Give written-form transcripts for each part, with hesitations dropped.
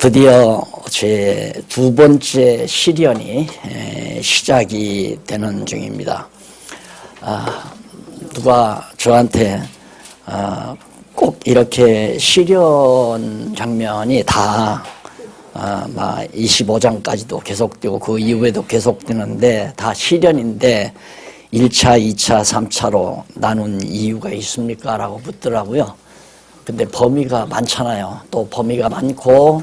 드디어 제 두 번째 시련이 시작이 되는 중입니다. 누가 저한테 꼭 이렇게 시련 장면이 다 25장까지도 계속되고 그 이후에도 계속되는데 다 시련인데 1차, 2차, 3차로 나눈 이유가 있습니까? 라고 묻더라고요. 근데 범위가 많잖아요. 또 범위가 많고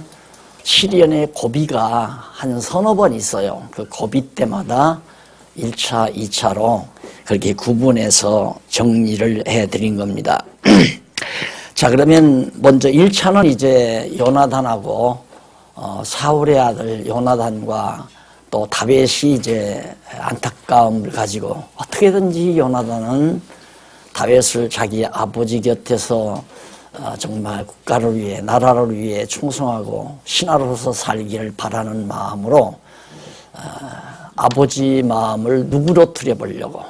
시련의 고비가 한 서너 번 있어요. 그 고비 때마다 1차, 2차로 그렇게 구분해서 정리를 해드린 겁니다. 자, 그러면 먼저 1차는 이제 요나단하고 사울의 아들 요나단과 또 다윗이 이제 안타까움을 가지고 어떻게든지 요나단은 다윗을 자기 아버지 곁에서 정말 국가를 위해 나라를 위해 충성하고 신하로서 살기를 바라는 마음으로 아버지 마음을 누그러뜨려 보려고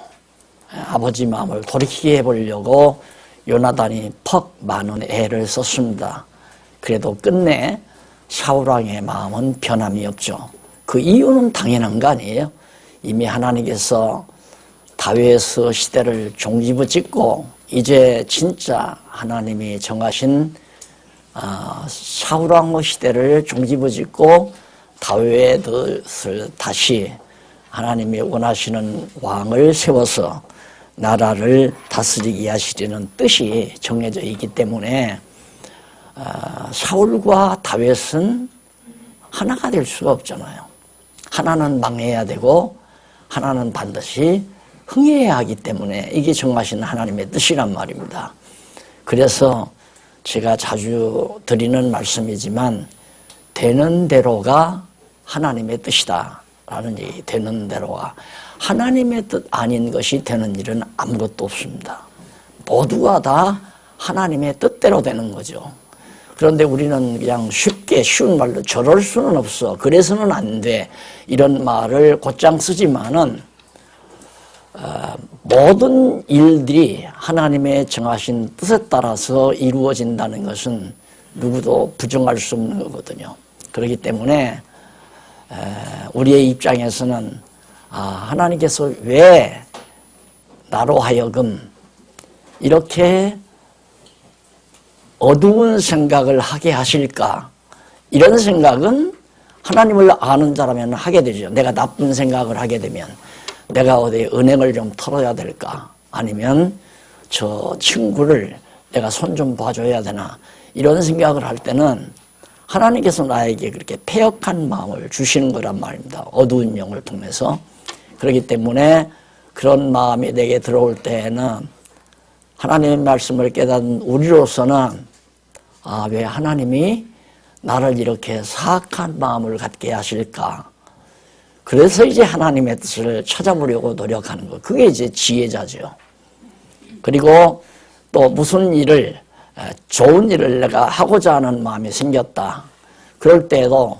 아버지 마음을 돌이키게 해보려고 요나단이 퍽 많은 애를 썼습니다. 그래도 끝내 사울왕의 마음은 변함이 없죠. 그 이유는 당연한 거 아니에요. 이미 하나님께서 다윗의 시대를 종지부짓고 이제 진짜 하나님이 정하신 사울왕의 시대를 종지부짓고 다윗을 다시 하나님이 원하시는 왕을 세워서 나라를 다스리게 하시려는 뜻이 정해져 있기 때문에 사울과 다윗은 하나가 될 수가 없잖아요. 하나는 망해야 되고 하나는 반드시 흥해야 하기 때문에 이게 정하신 하나님의 뜻이란 말입니다. 그래서 제가 자주 드리는 말씀이지만 되는 대로가 하나님의 뜻이다 라는 얘기. 되는 대로가 하나님의 뜻 아닌 것이 되는 일은 아무것도 없습니다. 모두가 다 하나님의 뜻대로 되는 거죠. 그런데 우리는 그냥 쉽게 쉬운 말로 저럴 수는 없어, 그래서는 안 돼, 이런 말을 곧장 쓰지만은 모든 일들이 하나님의 정하신 뜻에 따라서 이루어진다는 것은 누구도 부정할 수 없는 거거든요. 그렇기 때문에 우리의 입장에서는 하나님께서 왜 나로 하여금 이렇게 어두운 생각을 하게 하실까? 이런 생각은 하나님을 아는 자라면 하게 되죠. 내가 나쁜 생각을 하게 되면 내가 어디 은행을 좀 털어야 될까? 아니면 저 친구를 내가 손 좀 봐줘야 되나? 이런 생각을 할 때는 하나님께서 나에게 그렇게 패역한 마음을 주시는 거란 말입니다. 어두운 영을 통해서. 그렇기 때문에 그런 마음이 내게 들어올 때에는 하나님의 말씀을 깨닫는 우리로서는 왜 하나님이 나를 이렇게 사악한 마음을 갖게 하실까? 그래서 이제 하나님의 뜻을 찾아보려고 노력하는 거. 그게 이제 지혜자죠. 그리고 또 무슨 일을, 좋은 일을 내가 하고자 하는 마음이 생겼다. 그럴 때에도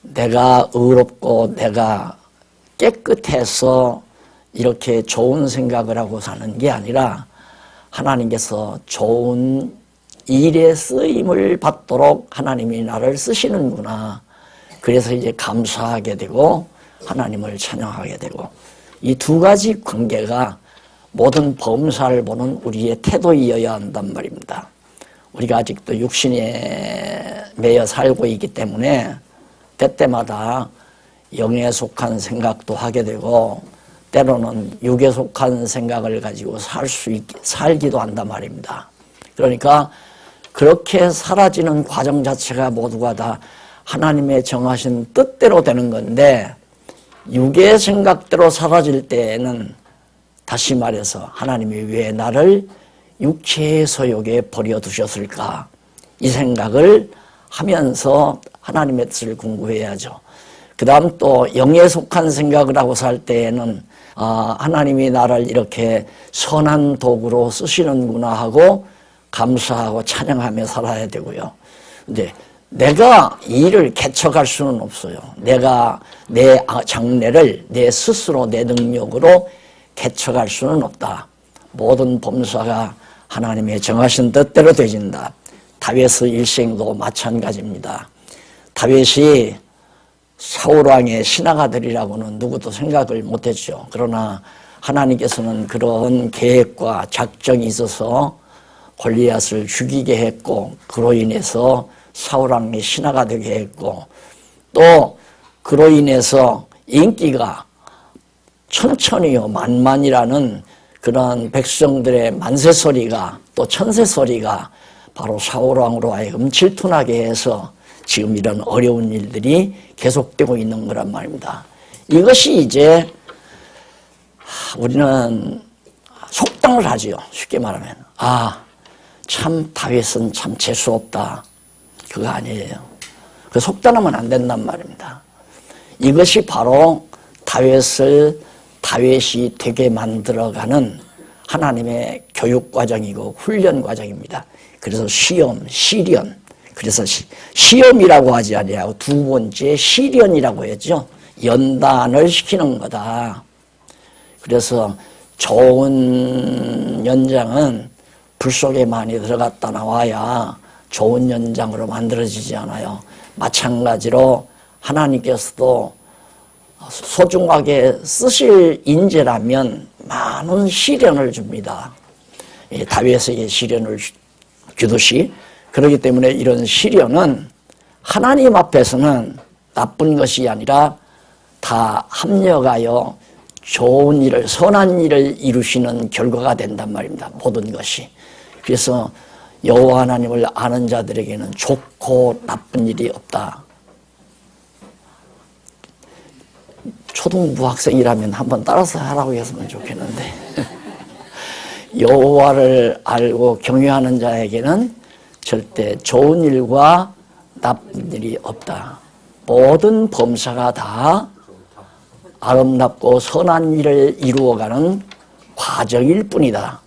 내가 의롭고 내가 깨끗해서 이렇게 좋은 생각을 하고 사는 게 아니라 하나님께서 좋은 일에 쓰임을 받도록 하나님이 나를 쓰시는구나. 그래서 이제 감사하게 되고 하나님을 찬양하게 되고, 이 두 가지 관계가 모든 범사를 보는 우리의 태도이어야 한단 말입니다. 우리가 아직도 육신에 매여 살고 있기 때문에 때때마다 영에 속한 생각도 하게 되고 때로는 육에 속한 생각을 가지고 살기도 한단 말입니다. 그러니까 그렇게 사라지는 과정 자체가 모두가 다 하나님의 정하신 뜻대로 되는 건데, 육의 생각대로 사라질 때에는 다시 말해서 하나님이 왜 나를 육체의 소욕에 버려두셨을까? 이 생각을 하면서 하나님의 뜻을 공부해야죠. 그 다음 또 영에 속한 생각을 하고 살 때에는 하나님이 나를 이렇게 선한 도구로 쓰시는구나 하고 감사하고 찬양하며 살아야 되고요. 근데 내가 이 일을 개척할 수는 없어요. 내가 내 장래를 내 스스로 내 능력으로 개척할 수는 없다. 모든 범사가 하나님의 정하신 뜻대로 되진다. 다윗의 일생도 마찬가지입니다. 다윗이 사울왕의 신하가 되리라고는 누구도 생각을 못했죠. 그러나 하나님께서는 그런 계획과 작정이 있어서 골리앗을 죽이게 했고, 그로 인해서 사울왕의 신하가 되게 했고, 또 그로 인해서 인기가 천천히요 만만이라는 그런 백성들의 만세소리가, 또 천세소리가 바로 사울왕으로 하여금 질투나게 해서 지금 이런 어려운 일들이 계속되고 있는 거란 말입니다. 이것이 이제 우리는 속당을 하지요. 쉽게 말하면 참 다윗은 참 재수없다, 그거 아니에요. 그 속단하면 안 된단 말입니다. 이것이 바로 다윗이 되게 만들어가는 하나님의 교육 과정이고 훈련 과정입니다. 그래서 시험, 시련, 그래서 시험이라고 하지 아니하고 두 번째 시련이라고 했죠. 연단을 시키는 거다. 그래서 좋은 연장은 불 속에 많이 들어갔다 나와야 좋은 연장으로 만들어지지 않아요. 마찬가지로 하나님께서도 소중하게 쓰실 인재라면 많은 시련을 줍니다. 다윗에게 시련을 주듯이. 그렇기 때문에 이런 시련은 하나님 앞에서는 나쁜 것이 아니라 다 합력하여 좋은 일을, 선한 일을 이루시는 결과가 된단 말입니다. 모든 것이. 그래서 여호와 하나님을 아는 자들에게는 좋고 나쁜 일이 없다. 초등부 학생이라면 한번 따라서 하라고 했으면 좋겠는데 여호와를 알고 경외하는 자에게는 절대 좋은 일과 나쁜 일이 없다. 모든 범사가 다 아름답고 선한 일을 이루어가는 과정일 뿐이다.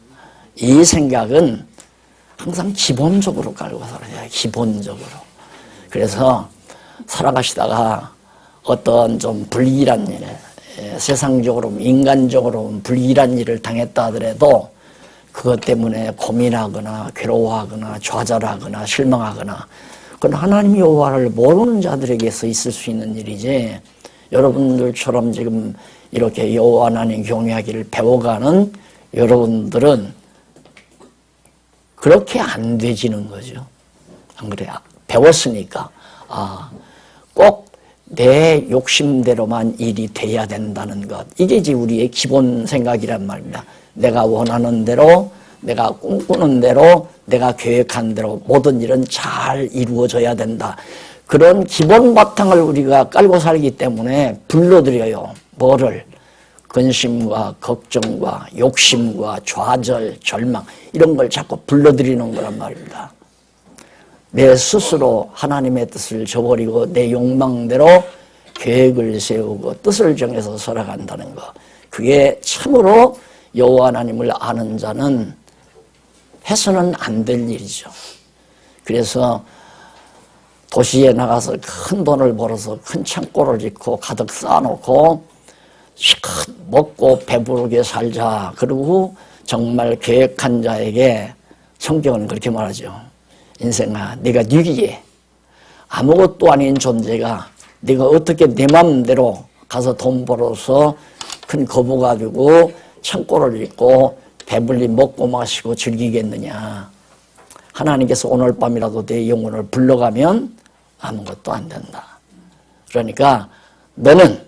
이 생각은 항상 기본적으로 깔고 살아야 해요. 기본적으로. 그래서 살아가시다가 어떤 좀 불길한 일, 세상적으로 인간적으로 불길한 일을 당했다 하더라도 그것 때문에 고민하거나 괴로워하거나 좌절하거나 실망하거나, 그건 하나님 여호와를 모르는 자들에게서 있을 수 있는 일이지, 여러분들처럼 지금 이렇게 여호와 하나님 경외하기를 배워가는 여러분들은 그렇게 안 되지는 거죠. 안 그래요? 배웠으니까 꼭 내 욕심대로만 일이 돼야 된다는 것, 이게 이제 우리의 기본 생각이란 말입니다. 내가 원하는 대로, 내가 꿈꾸는 대로, 내가 계획한 대로 모든 일은 잘 이루어져야 된다. 그런 기본 바탕을 우리가 깔고 살기 때문에 불러들여요. 뭐를? 근심과 걱정과 욕심과 좌절, 절망, 이런 걸 자꾸 불러들이는 거란 말입니다. 내 스스로 하나님의 뜻을 저버리고 내 욕망대로 계획을 세우고 뜻을 정해서 살아간다는 것, 그게 참으로 여호와 하나님을 아는 자는 해서는 안 될 일이죠. 그래서 도시에 나가서 큰 돈을 벌어서 큰 창고를 짓고 가득 쌓아놓고 실컷 먹고 배부르게 살자, 그리고 정말 계획한 자에게 성경은 그렇게 말하죠. 인생아, 네가 누기에 아무것도 아닌 존재가 네가 어떻게 내 맘대로 가서 돈 벌어서 큰 거부 가지고 창고를 짓고 배불리 먹고 마시고 즐기겠느냐. 하나님께서 오늘 밤이라도 내 영혼을 불러가면 아무것도 안 된다. 그러니까 너는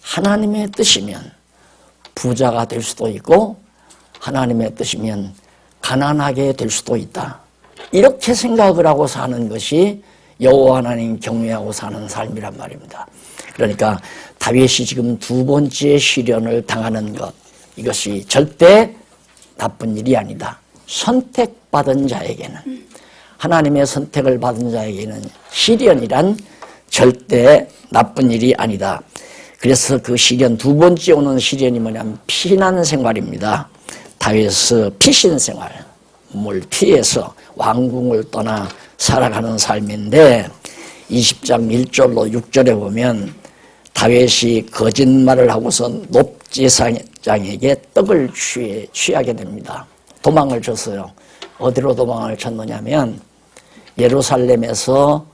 하나님의 뜻이면 부자가 될 수도 있고 하나님의 뜻이면 가난하게 될 수도 있다. 이렇게 생각을 하고 사는 것이 여호와 하나님 경외하고 사는 삶이란 말입니다. 그러니까 다윗이 지금 두 번째 시련을 당하는 것, 이것이 절대 나쁜 일이 아니다. 선택받은 자에게는, 하나님의 선택을 받은 자에게는 시련이란 절대 나쁜 일이 아니다. 그래서 그 시련, 두 번째 오는 시련이 뭐냐면 피난 생활입니다. 다윗의 피신 생활, 뭘 피해서 왕궁을 떠나 살아가는 삶인데 20장 1절로 6절에 보면 다윗이 거짓말을 하고서 높제사장에게 떡을 취하게 됩니다. 도망을 쳤어요. 어디로 도망을 쳤느냐면 예루살렘에서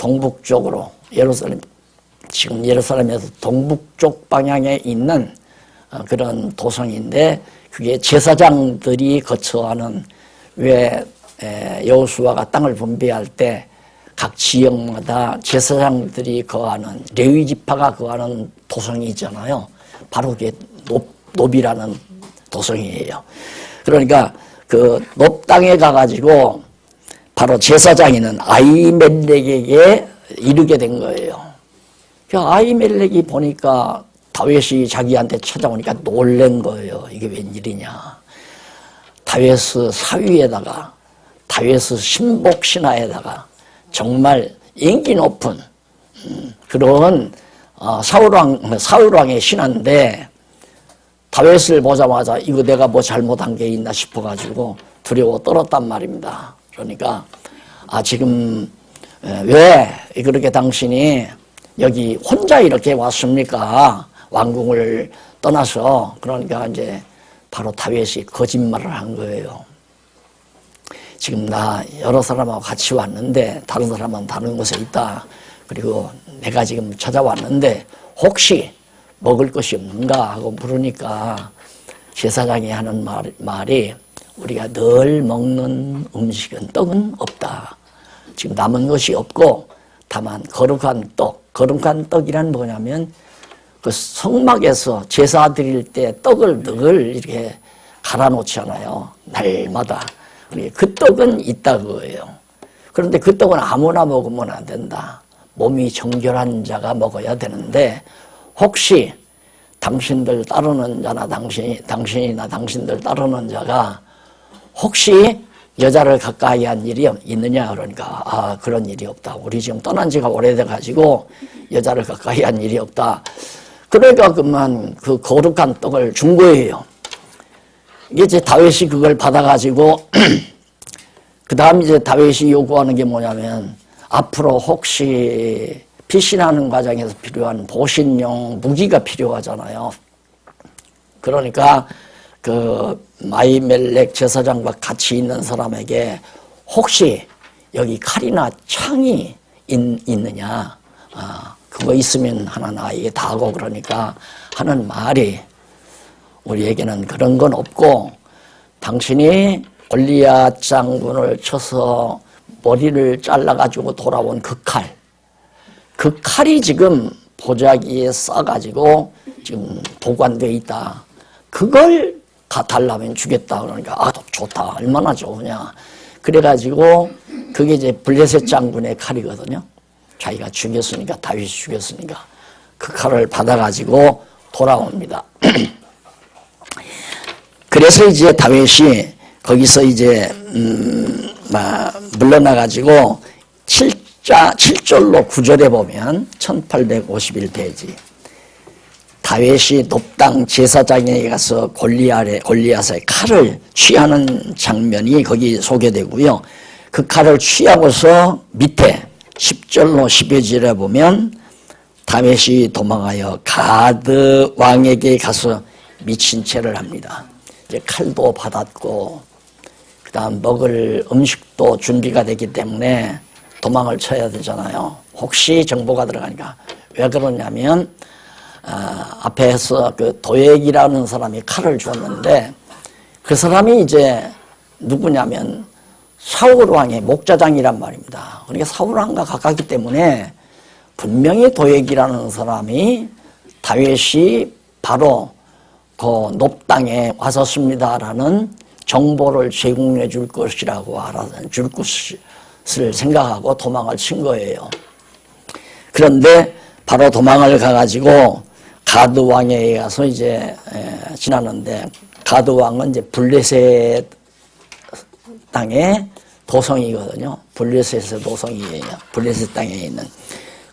동북쪽으로 지금 예루살렘에서 동북쪽 방향에 있는 그런 도성인데 그게 제사장들이 거처하는 왜 여호수아가 땅을 분배할 때 각 지역마다 제사장들이 거하는 레위 지파가 거하는 도성이 있잖아요. 바로 그게 놉이라는 도성이에요. 그러니까 그 놉 땅에 가가지고 바로 제사장이는 아히멜렉에게 이르게 된 거예요. 그 아히멜렉이 보니까 다윗이 자기한테 찾아오니까 놀란 거예요. 이게 웬일이냐. 다윗 사위에다가 다윗 신복 신하에다가 정말 인기 높은 그런 사울왕의 신하인데 다윗을 보자마자 이거 내가 뭐 잘못한 게 있나 싶어가지고 두려워 떨었단 말입니다. 그러니까 지금 왜 그렇게 당신이 여기 혼자 이렇게 왔습니까? 왕궁을 떠나서. 그러니까 이제 바로 다윗이 거짓말을 한 거예요. 지금 나 여러 사람하고 같이 왔는데 다른 사람은 다른 곳에 있다. 그리고 내가 지금 찾아왔는데 혹시 먹을 것이 없는가 하고 물으니까 제사장이 하는 말이 우리가 늘 먹는 음식은 떡은 없다. 지금 남은 것이 없고 다만 거룩한 떡이란 뭐냐면 그 성막에서 제사 드릴 때 떡을 늘 이렇게 갈아 놓잖아요. 날마다. 그 떡은 있다 그거예요. 그런데 그 떡은 아무나 먹으면 안 된다. 몸이 정결한 자가 먹어야 되는데 혹시 당신들 따르는 자나 당신이나 당신들 따르는 자가 혹시 여자를 가까이 한 일이 있느냐 그러니까 그런 일이 없다. 우리 지금 떠난 지가 오래돼 가지고 여자를 가까이 한 일이 없다. 그러니까 그만 그 거룩한 떡을 준 거예요. 이게 이제 다윗이 그걸 받아가지고 그 다음 이제 다윗이 요구하는 게 뭐냐면 앞으로 혹시 피신하는 과정에서 필요한 보신용 무기가 필요하잖아요. 그러니까 그 아히멜렉 제사장과 같이 있는 사람에게 혹시 여기 칼이나 창이 있느냐, 그거 있으면 하나 나에게 다 하고. 그러니까 하는 말이 우리에게는 그런 건 없고 당신이 골리앗 장군을 쳐서 머리를 잘라가지고 돌아온 그 칼이 지금 보자기에 싸가지고 지금 보관되어 있다. 그걸 달라면 주겠다. 그러니까 좋다. 얼마나 좋으냐. 그래가지고 그게 이제 블레셋 장군의 칼이거든요. 자기가 죽였으니까, 다윗이 죽였으니까 그 칼을 받아가지고 돌아옵니다. 그래서 이제 다윗이 거기서 이제 물러나가지고 7절로 9절에 보면 1851페이지 다윗이 놉당 제사장에게 가서 골리앗의 칼을 취하는 장면이 거기 소개되고요. 그 칼을 취하고서 밑에 10절로 12절에 보면 다윗이 도망하여 가드 왕에게 가서 미친 채를 합니다. 이제 칼도 받았고 그 다음 먹을 음식도 준비가 됐기 때문에 도망을 쳐야 되잖아요. 혹시 정보가 들어가니까. 왜 그러냐면 앞에서 그 도액이라는 사람이 칼을 주었는데 그 사람이 이제 누구냐면 사울 왕의 목자장이란 말입니다. 그러니까 사울 왕과 가깝기 때문에 분명히 도액이라는 사람이 다윗이 바로 그 놉 땅에 왔었습니다라는 정보를 제공해 줄 것이라고 줄 것을 생각하고 도망을 친 거예요. 그런데 바로 도망을 가가지고 가드 왕에 가서 이제 지나는데 가드 왕은 이제 블레셋 땅의 도성이거든요. 블레셋의 도성이에요. 블레셋 땅에 있는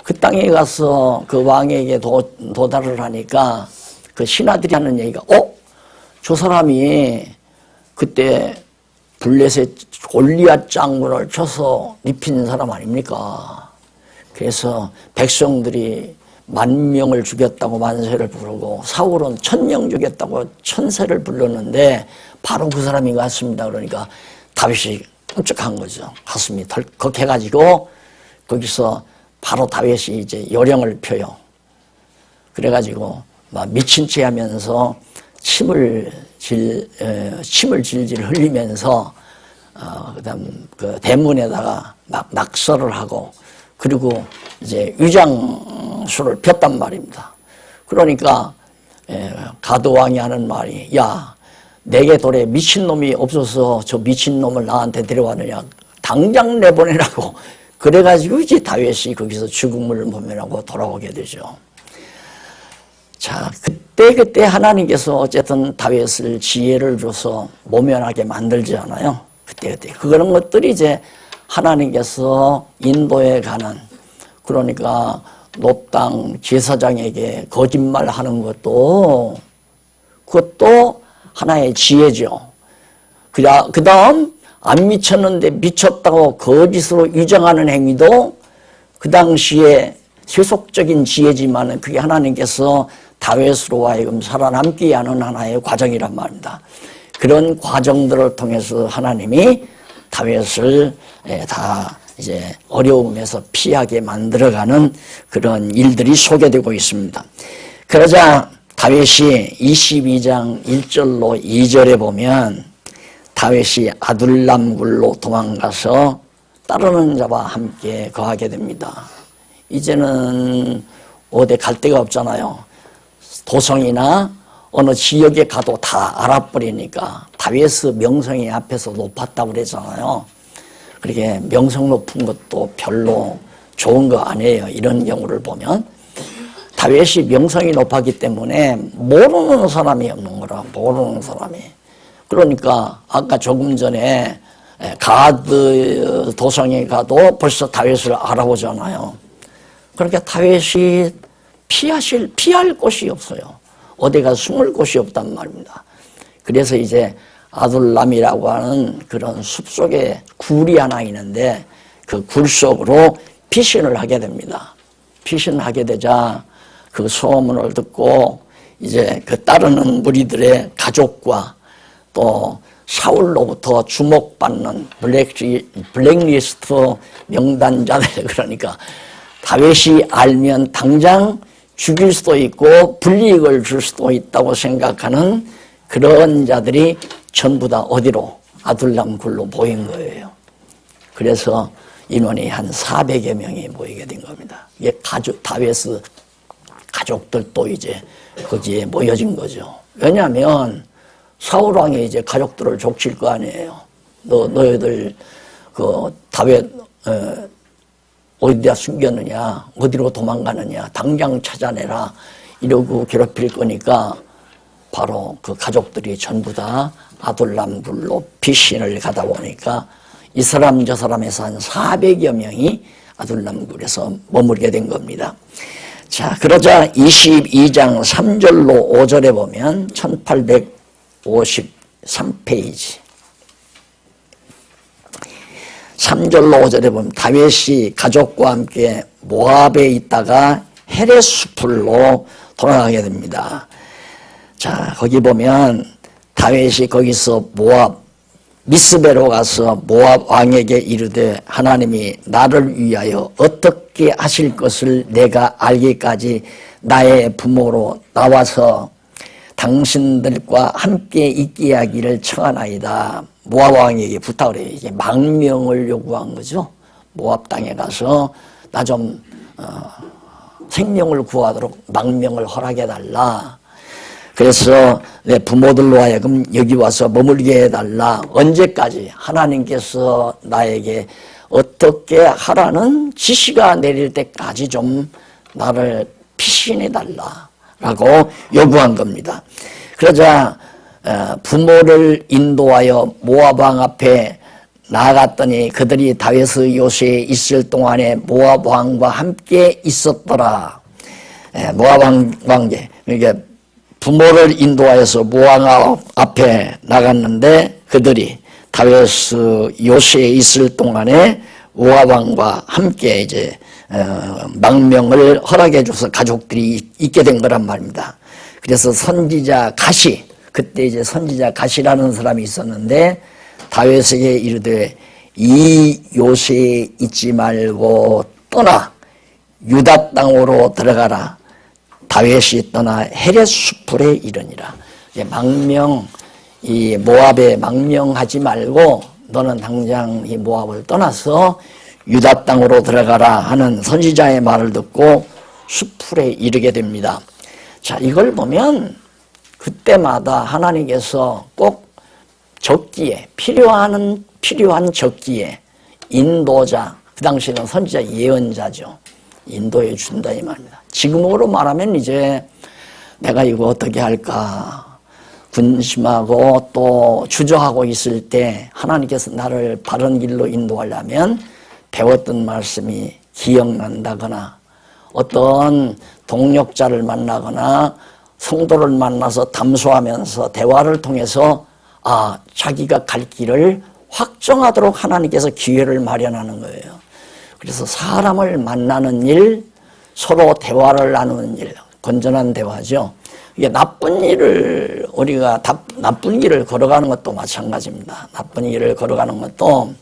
그 땅에 가서 그 왕에게 도달을 하니까 그 신하들이 하는 얘기가 저 사람이 그때 블레셋 골리앗 장군을 쳐서 입힌 사람 아닙니까? 그래서 백성들이 10,000명을 죽였다고 만세를 부르고 사울은 1,000명 죽였다고 천세를 불렀는데 바로 그 사람인 것 같습니다. 그러니까 다윗이 끔찍한 거죠. 가슴이 덜컥해가지고 거기서 바로 다윗이 이제 요령을 펴요. 그래가지고 막 미친 체 하면서 침을 질질 흘리면서 그다음 그 대문에다가 막 낙서를 하고 그리고 이제 위장수를 폈단 말입니다. 그러니까 가드왕이 하는 말이 야 내게 돌에 미친놈이 없어서 저 미친놈을 나한테 데려왔느냐 당장 내보내라고 그래가지고 이제 다윗이 거기서 죽음을 모면하고 돌아오게 되죠. 자 그때 하나님께서 어쨌든 다윗을 지혜를 줘서 모면하게 만들지 않아요. 그때 그런 것들이 이제 하나님께서 인도에 가는 그러니까 노땅 제사장에게 거짓말하는 것도 그것도 하나의 지혜죠. 그 다음 안 미쳤는데 미쳤다고 거짓으로 위장하는 행위도 그 당시에 세속적인 지혜지만 그게 하나님께서 다윗으로 하여금 살아남게 하는 하나의 과정이란 말입니다. 그런 과정들을 통해서 하나님이 다윗을 다 이제 어려움에서 피하게 만들어가는 그런 일들이 소개되고 있습니다. 그러자 다윗이 22장 1절로 2절에 보면 다윗이 아둘람 굴로 도망가서 따르는 자와 함께 거하게 됩니다. 이제는 어디 갈 데가 없잖아요. 도성이나 어느 지역에 가도 다 알아버리니까 다윗의 명성이 앞에서 높았다고 그랬잖아요. 그렇게 명성 높은 것도 별로 좋은 거 아니에요. 이런 경우를 보면 다윗이 명성이 높았기 때문에 모르는 사람이 없는 거라. 모르는 사람이. 그러니까 아까 조금 전에 가드 도성에 가도 벌써 다윗을 알아보잖아요. 그러니까 다윗이 피할 곳이 없어요. 어디가 숨을 곳이 없단 말입니다. 그래서 이제 아둘람이라고 하는 그런 숲속에 굴이 하나 있는데 그 굴 속으로 피신을 하게 됩니다. 피신을 하게 되자 그 소문을 듣고 이제 그 따르는 무리들의 가족과 또 사울로부터 주목받는 블랙리스트 명단자들 그러니까 다윗이 알면 당장 죽일 수도 있고 불이익을 줄 수도 있다고 생각하는 그런 자들이 전부 다 어디로 아둘람 굴로 모인 거예요. 그래서 인원이 한 400여 명이 모이게 된 겁니다. 이게 다윗의 가족들도 이제 거기에 모여진 거죠. 왜냐하면 사울왕이 이제 가족들을 족칠 거 아니에요. 너희들 그 다윗 어디다 숨겼느냐, 어디로 도망가느냐, 당장 찾아내라 이러고 괴롭힐 거니까 바로 그 가족들이 전부 다 아둘람 굴로 피신을 가다 보니까 이 사람 저 사람에서 한 400여 명이 아둘람 굴에서 머물게 된 겁니다. 자, 그러자 22장 3절로 5절에 보면 1853페이지 3절로 5절에 보면 다윗이 가족과 함께 모압에 있다가 헤레스풀로 돌아가게 됩니다. 자, 거기 보면 다윗이 거기서 모압 미스베로 가서 모압 왕에게 이르되 하나님이 나를 위하여 어떻게 하실 것을 내가 알기까지 나의 부모로 나와서 당신들과 함께 있게 하기를 청하나이다. 모압 왕에게 부탁을 해요. 이게 망명을 요구한 거죠. 모압 땅에 가서 나 좀 생명을 구하도록 망명을 허락해달라. 그래서 내 부모들로 하여금 여기 와서 머물게 해달라. 언제까지? 하나님께서 나에게 어떻게 하라는 지시가 내릴 때까지 좀 나를 피신해달라 라고 요구한 겁니다. 그러자 부모를 인도하여 모압 왕 앞에 나아갔더니 그들이 다윗의 요새에 있을 동안에 모압 왕과 함께 있었더라. 모압 왕제 그러니까 부모를 인도하여서 모압 앞에 나갔는데 그들이 다윗의 요새에 있을 동안에 모압 왕과 함께 이제 망명을 허락해 줘서 가족들이 있게 된 거란 말입니다. 그래서 선지자 가시 그때 이제 선지자 가시라는 사람이 있었는데 다윗에게 이르되 이 요새에 있지 말고 떠나 유다 땅으로 들어가라. 다윗이 떠나 헤렛 수풀에 이르니라. 이 모압에 망명하지 말고 너는 당장 이 모압을 떠나서 유다 땅으로 들어가라 하는 선지자의 말을 듣고 수풀에 이르게 됩니다. 자, 이걸 보면 그때마다 하나님께서 꼭 적기에 필요한 적기에 인도자, 그 당시에는 선지자 예언자죠. 인도해 준다 이 말입니다. 지금으로 말하면 이제 내가 이거 어떻게 할까 근심하고 또 주저하고 있을 때 하나님께서 나를 바른 길로 인도하려면 배웠던 말씀이 기억난다거나 어떤 동력자를 만나거나 성도를 만나서 담소하면서 대화를 통해서 자기가 갈 길을 확정하도록 하나님께서 기회를 마련하는 거예요. 그래서 사람을 만나는 일, 서로 대화를 나누는 일, 건전한 대화죠. 이게 나쁜 일을 걸어가는 것도 마찬가지입니다. 나쁜 길을 걸어가는 것도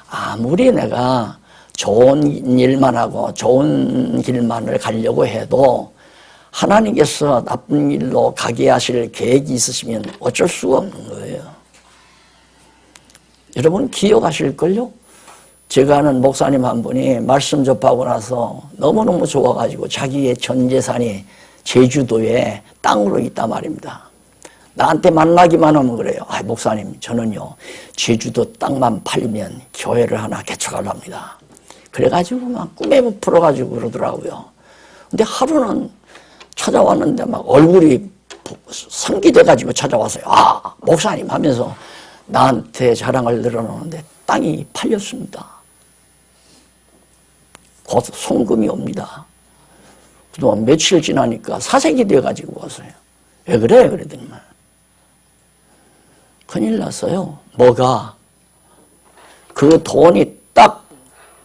아무리 내가 좋은 일만 하고 좋은 길만을 가려고 해도 하나님께서 나쁜 길로 가게 하실 계획이 있으시면 어쩔 수가 없는 거예요. 여러분 기억하실걸요? 제가 아는 목사님 한 분이 말씀 접하고 나서 너무너무 좋아가지고 자기의 전 재산이 제주도에 땅으로 있단 말입니다. 나한테 만나기만 하면 그래요. 목사님 저는요 제주도 땅만 팔리면 교회를 하나 개척하랍니다. 그래가지고 막 꿈에 부풀어가지고 그러더라고요. 근데 하루는 찾아왔는데 막 얼굴이 상기돼가지고 찾아왔어요. 목사님 하면서 나한테 자랑을 늘어놓는데 땅이 팔렸습니다. 곧 송금이 옵니다. 그동안 며칠 지나니까 사색이 돼가지고 왔어요. 왜 그래? 그러더니 큰일 났어요. 뭐가? 그 돈이 딱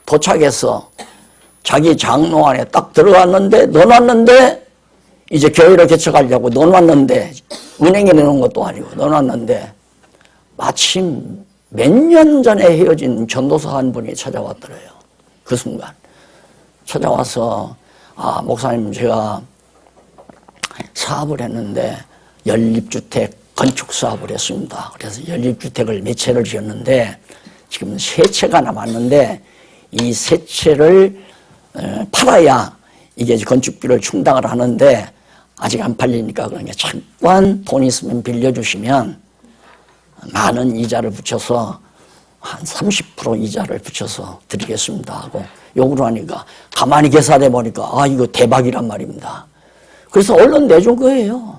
도착해서 자기 장로 안에 딱 들어갔는데 넣어놨는데 이제 교회를 개척하려고 넣어놨는데 은행에 넣는 것도 아니고 넣어놨는데 마침 몇 년 전에 헤어진 전도사 한 분이 찾아왔더래요. 그 순간 찾아와서 목사님 제가 사업을 했는데 연립주택 건축 사업을 했습니다. 그래서 연립주택을 몇 채를 지었는데 지금 3채가 남았는데 이 3채를 팔아야 이게 건축비를 충당을 하는데 아직 안 팔리니까 그러니까 잠깐 돈 있으면 빌려주시면 많은 이자를 붙여서 한 30% 이자를 붙여서 드리겠습니다 하고 요구를 하니까 가만히 계산해 보니까 이거 대박이란 말입니다. 그래서 얼른 내준 거예요.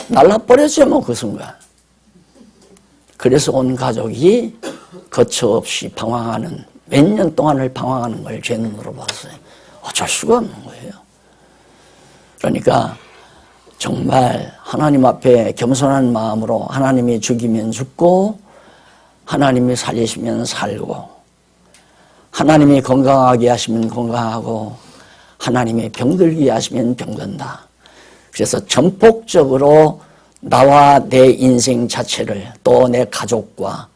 날라버렸죠 뭐 그 순간. 그래서 온 가족이 거처없이 방황하는 몇 년 동안을 방황하는 걸 제 눈으로 봤어요. 어쩔 수가 없는 거예요. 그러니까 정말 하나님 앞에 겸손한 마음으로 하나님이 죽이면 죽고 하나님이 살리시면 살고 하나님이 건강하게 하시면 건강하고 하나님이 병들게 하시면 병든다. 그래서 전폭적으로 나와 내 인생 자체를 또 내 가족과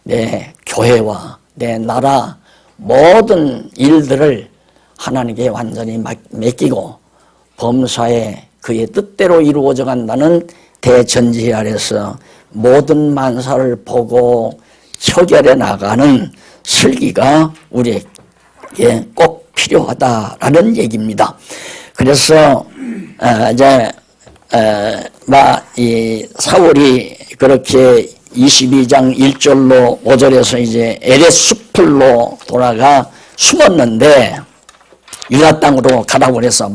내 교회와 내 나라 모든 일들을 하나님께 완전히 맡기고 범사에 그의 뜻대로 이루어져 간다는 대전제 아래서 모든 만사를 보고 처결해 나가는 슬기가 우리에게 꼭 필요하다라는 얘기입니다. 그래서 이 사울이 그렇게 22장 1절로 5절에서 이제 에렛 수풀로 돌아가 숨었는데 유다 땅으로 가라고 해서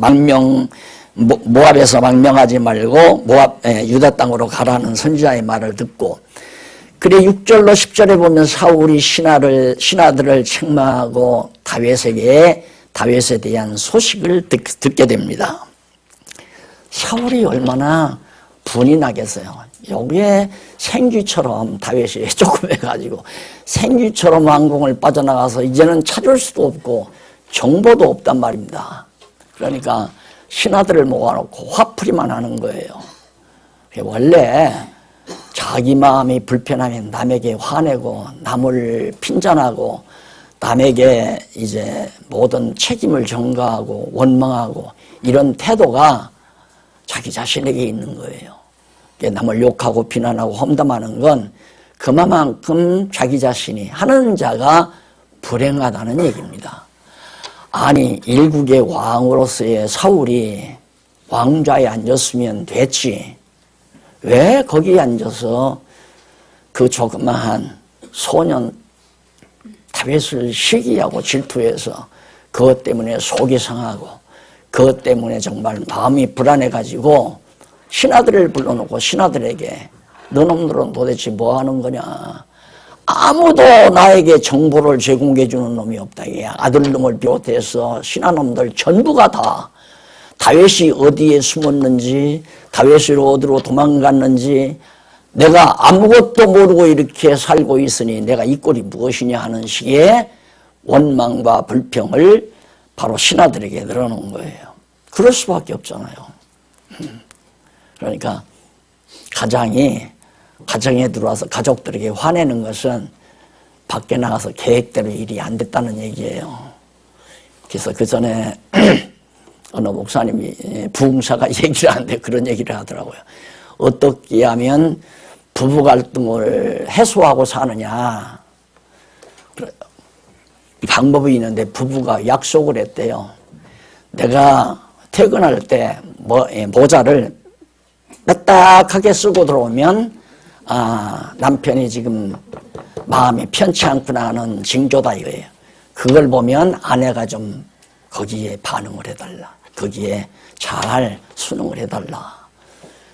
모압에서 망명하지 말고 유다 땅으로 가라는 선지자의 말을 듣고 그래 6절로 10절에 보면 사울이 신하들을 책망하고 다윗에 대한 소식을 듣게 됩니다. 사울이 얼마나 분이 나겠어요. 여기에 생쥐처럼 다윗이 조금 해가지고 생쥐처럼 왕궁을 빠져나가서 이제는 찾을 수도 없고 정보도 없단 말입니다. 그러니까 신하들을 모아놓고 화풀이만 하는 거예요. 원래 자기 마음이 불편하면 남에게 화내고 남을 핀잔하고 남에게 이제 모든 책임을 전가하고 원망하고 이런 태도가 자기 자신에게 있는 거예요. 남을 욕하고 비난하고 험담하는 건 그만큼 자기 자신이 하는 자가 불행하다는 얘기입니다. 아니 일국의 왕으로서의 사울이 왕좌에 앉았으면 됐지. 왜 거기에 앉아서 그 조그마한 소년 다윗을 시기하고 질투해서 그것 때문에 속이 상하고 그것 때문에 정말 마음이 불안해가지고 신하들을 불러놓고 신하들에게 너놈들은 도대체 뭐 하는 거냐. 아무도 나에게 정보를 제공해 주는 놈이 없다. 아들놈을 비롯해서 신하놈들 전부가 다 다윗이 어디에 숨었는지 다윗으로 어디로 도망갔는지 내가 아무것도 모르고 이렇게 살고 있으니 내가 이 꼴이 무엇이냐 하는 식의 원망과 불평을 바로 신하들에게 늘어놓은 거예요. 그럴 수밖에 없잖아요. 그러니까 가정에 들어와서 가족들에게 화내는 것은 밖에 나가서 계획대로 일이 안 됐다는 얘기예요. 그래서 그 전에 어느 목사님이 부흥사가 얘기를 하는데 그런 얘기를 하더라고요. 어떻게 하면 부부 갈등을 해소하고 사느냐. 방법이 있는데 부부가 약속을 했대요. 내가 퇴근할 때 모자를 딱 쓰고 들어오면 남편이 지금 마음이 편치 않구나 하는 징조다 이거예요. 그걸 보면 아내가 좀 거기에 반응을 해달라. 거기에 잘 순응을 해달라.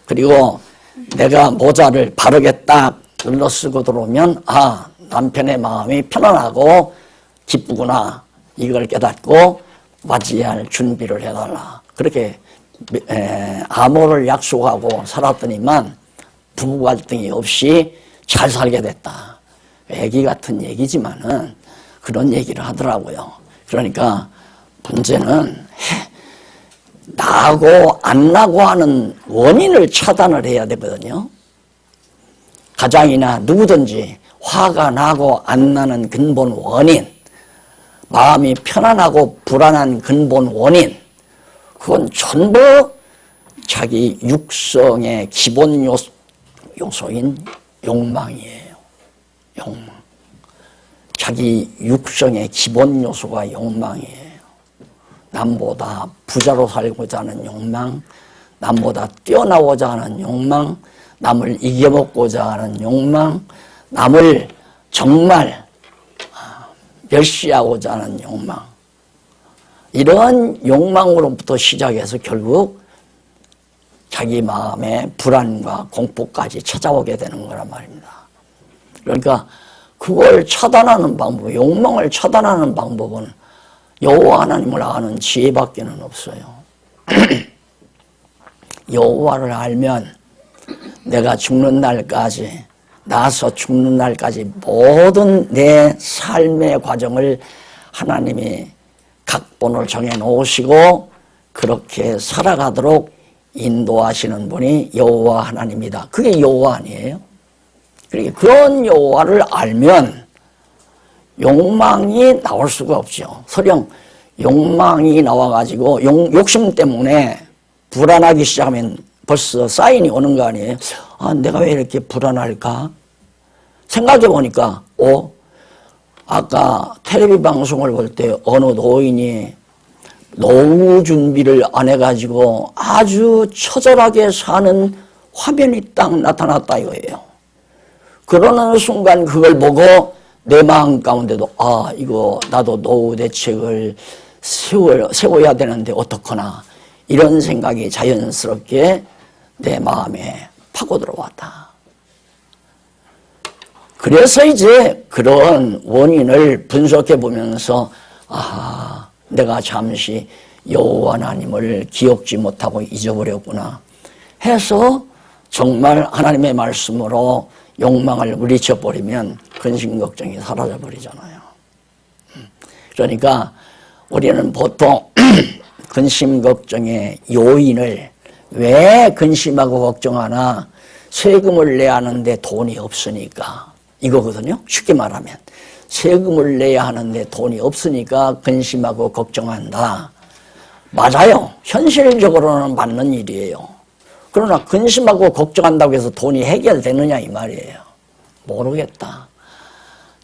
그리고 내가 모자를 바르게 딱 눌러 쓰고 들어오면 남편의 마음이 편안하고 기쁘구나. 이걸 깨닫고 맞이할 준비를 해달라. 그렇게 암호를 약속하고 살았더니만 부부 갈등이 없이 잘 살게 됐다. 애기 같은 얘기지만은 그런 얘기를 하더라고요. 그러니까 문제는 나고 안 나고 하는 원인을 차단을 해야 되거든요. 가장이나 누구든지 화가 나고 안 나는 근본 원인, 마음이 편안하고 불안한 근본 원인, 그건 전부 자기 육성의 기본 요소인 욕망이에요. 욕망. 자기 육성의 기본 요소가 욕망이에요. 남보다 부자로 살고자 하는 욕망, 남보다 뛰어나고자 하는 욕망, 남을 이겨먹고자 하는 욕망, 남을 정말 멸시하고자 하는 욕망. 이런 욕망으로부터 시작해서 결국 자기 마음의 불안과 공포까지 찾아오게 되는 거란 말입니다. 그러니까 그걸 차단하는 방법, 욕망을 차단하는 방법은 여호와 하나님을 아는 지혜밖에는 없어요. 여호와를 알면 내가 죽는 날까지, 나서 죽는 날까지 모든 내 삶의 과정을 하나님이 각본을 정해 놓으시고 그렇게 살아가도록 인도하시는 분이 여호와 하나님이다. 그게 여호와 아니에요? 그러니까 그런 여호와를 알면 욕망이 나올 수가 없죠. 설령 욕망이 나와가지고 욕심 때문에 불안하기 시작하면 벌써 사인이 오는 거 아니에요? 내가 왜 이렇게 불안할까? 생각해 보니까 아까 텔레비 방송을 볼 때 어느 노인이 노후 준비를 안 해가지고 아주 처절하게 사는 화면이 딱 나타났다 이거예요. 그러는 순간 그걸 보고 내 마음 가운데도 이거 나도 노후 대책을 세워야 되는데 어떡하나 이런 생각이 자연스럽게 내 마음에 파고 들어왔다. 그래서 이제 그런 원인을 분석해 보면서 내가 잠시 여호와 하나님을 기억지 못하고 잊어버렸구나 해서 정말 하나님의 말씀으로 욕망을 물리쳐버리면 근심 걱정이 사라져버리잖아요. 그러니까 우리는 보통 근심 걱정의 요인을 왜 근심하고 걱정하나? 세금을 내야 하는데 돈이 없으니까 이거거든요. 쉽게 말하면 세금을 내야 하는데 돈이 없으니까 근심하고 걱정한다. 맞아요. 현실적으로는 맞는 일이에요. 그러나 근심하고 걱정한다고 해서 돈이 해결되느냐 이 말이에요. 모르겠다.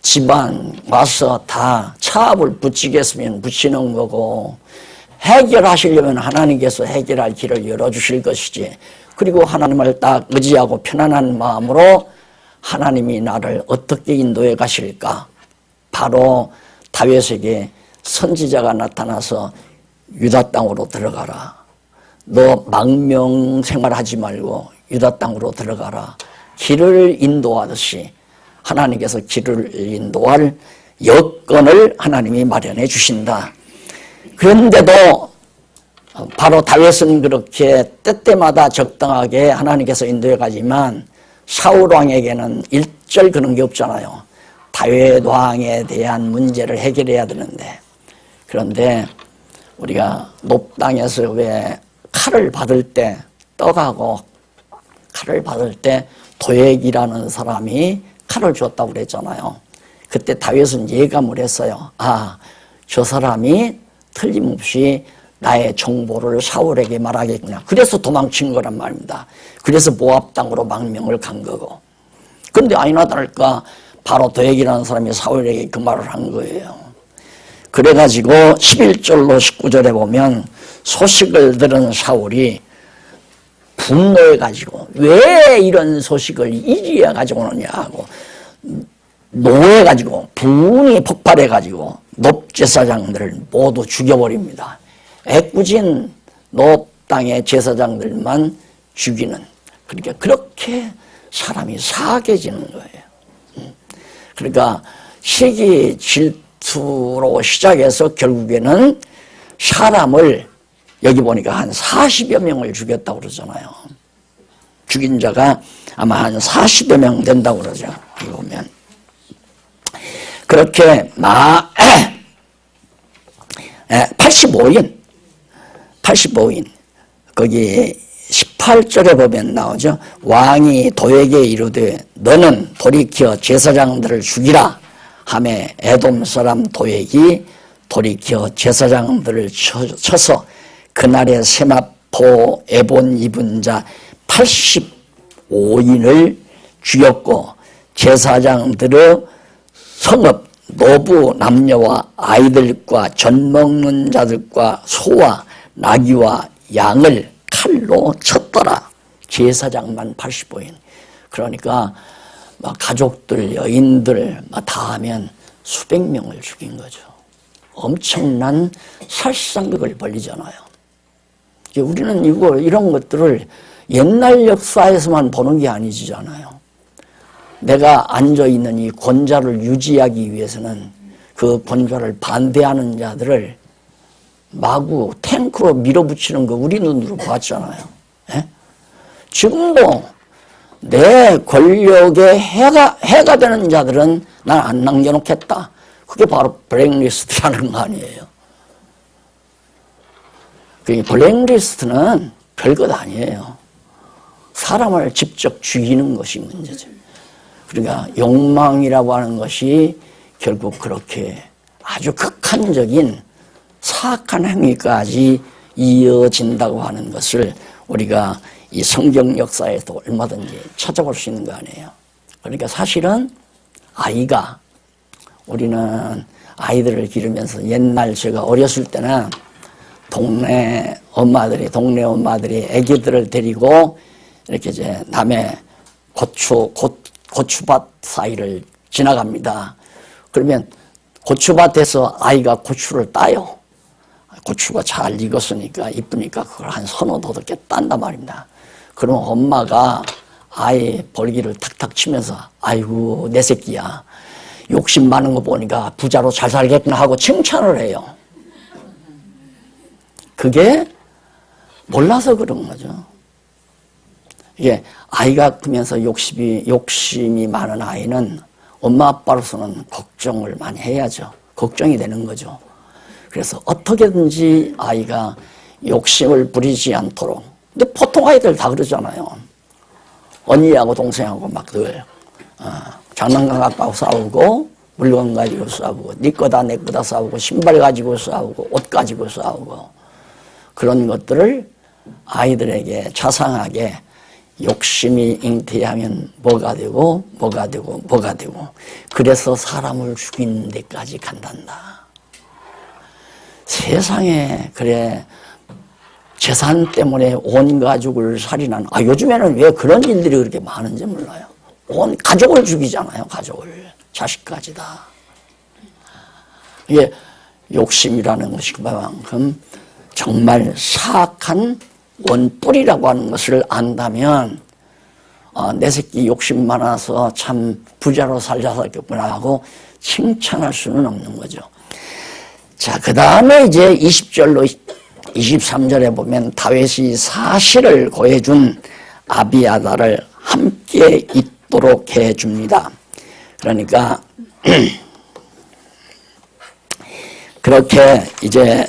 집안 와서 다 차압을 붙이겠으면 붙이는 거고, 해결하시려면 하나님께서 해결할 길을 열어주실 것이지, 그리고 하나님을 딱 의지하고 편안한 마음으로 하나님이 나를 어떻게 인도해 가실까? 바로 다윗에게 선지자가 나타나서 유다 땅으로 들어가라. 너 망명 생활하지 말고 유다 땅으로 들어가라. 길을 인도하듯이 하나님께서 길을 인도할 여건을 하나님이 마련해 주신다. 그런데도 바로 다윗은 그렇게 때때마다 적당하게 하나님께서 인도해 가지만 사울 왕에게는 일절 그런 게 없잖아요. 다윗 왕에 대한 문제를 해결해야 되는데, 그런데 우리가 높당에서 왜 칼을 받을 때, 떡하고 칼을 받을 때 도액이라는 사람이 칼을 줬다고 그랬잖아요. 그때 다윗은 예감을 했어요. 아, 저 사람이 틀림없이 나의 정보를 사울에게 말하겠구나. 그래서 도망친 거란 말입니다. 그래서 모압 땅으로 망명을 간 거고. 그런데 아니나 다를까 바로 도액이라는 사람이 사울에게 그 말을 한 거예요. 그래가지고 11절로 19절에 보면 소식을 들은 사울이 분노해가지고 왜 이런 소식을 이리에 가지고 오느냐고 노해가지고 분이 폭발해가지고 높제사장들을 모두 죽여버립니다. 애꿎은 높 땅의 제사장들만 죽이는, 그러니까 그렇게 사람이 사악해지는 거예요. 그러니까 시기 질투로 시작해서 결국에는 사람을 여기 보니까 한 40여 명을 죽였다고 그러잖아요. 죽인 자가 아마 한 40여 명 된다고 그러죠. 여기 보면. 그렇게 85인 거기 18절에 보면 나오죠. 왕이 도에게 이르되 너는 돌이켜 제사장들을 죽이라 하매 에돔 사람 도액이 돌이켜 제사장들을 쳐서 그날의 세마포 에본 입은 자 85인을 죽였고 제사장들의 성읍 노부 남녀와 아이들과 젖 먹는 자들과 소와 나귀와 양을 칼로 쳤더라. 제사장만 85인. 그러니까 막 가족들, 여인들 다 하면 수백 명을 죽인 거죠. 엄청난 살상극을 벌리잖아요. 우리는 이런 것들을 옛날 역사에서만 보는 게 아니잖아요. 내가 앉아있는 이 권좌를 유지하기 위해서는 그 권좌를 반대하는 자들을 마구 탱크로 밀어붙이는 거 우리 눈으로 봤잖아요. 예? 지금도 내 권력에 해가 되는 자들은 난 안 남겨놓겠다. 그게 바로 블랙리스트라는 거 아니에요. 그 블랙리스트는 별것 아니에요. 사람을 직접 죽이는 것이 문제죠. 그러니까 욕망이라고 하는 것이 결국 그렇게 아주 극한적인 사악한 행위까지 이어진다고 하는 것을 우리가 이 성경 역사에도 얼마든지 찾아볼 수 있는 거 아니에요. 그러니까 사실은 아이가, 우리는 아이들을 기르면서 옛날 제가 어렸을 때는 동네 엄마들이 애기들을 데리고 이렇게 이제 남의 고추밭 사이를 지나갑니다. 그러면 고추밭에서 아이가 고추를 따요. 고추가 잘 익었으니까 이쁘니까 그걸 한 서너 도둑게 딴단 말입니다. 그럼 엄마가 아이 벌기를 탁탁 치면서 아이고 내 새끼야 욕심 많은 거 보니까 부자로 잘 살겠구나 하고 칭찬을 해요. 그게 몰라서 그런 거죠. 이게 아이가 크면서 욕심이 많은 아이는 엄마 아빠로서는 걱정을 많이 해야죠. 걱정이 되는 거죠. 그래서 어떻게든지 아이가 욕심을 부리지 않도록. 근데 보통 아이들 다 그러잖아요. 언니하고 동생하고 막 늘 장난감 갖고 싸우고 물건 가지고 싸우고, 네 거다 내 거다 싸우고, 신발 가지고 싸우고, 옷 가지고 싸우고, 그런 것들을 아이들에게 자상하게 욕심이 잉태하면 뭐가 되고 뭐가 되고 뭐가 되고, 그래서 사람을 죽이는 데까지 간단다. 세상에 그래 재산 때문에 온 가족을 살인하는, 요즘에는 왜 그런 일들이 그렇게 많은지 몰라요. 온 가족을 죽이잖아요. 가족을, 자식까지 다. 이게 욕심이라는 것이 그만큼 정말 사악한 원뿔이라고 하는 것을 안다면, 내 새끼 욕심 많아서 참 부자로 살자살겠구나 하고 칭찬할 수는 없는 거죠. 자, 그 다음에 이제 20절로 23절에 보면 다윗이 사실을 고해준 아비아달을 함께 있도록 해줍니다. 그러니까 그렇게 이제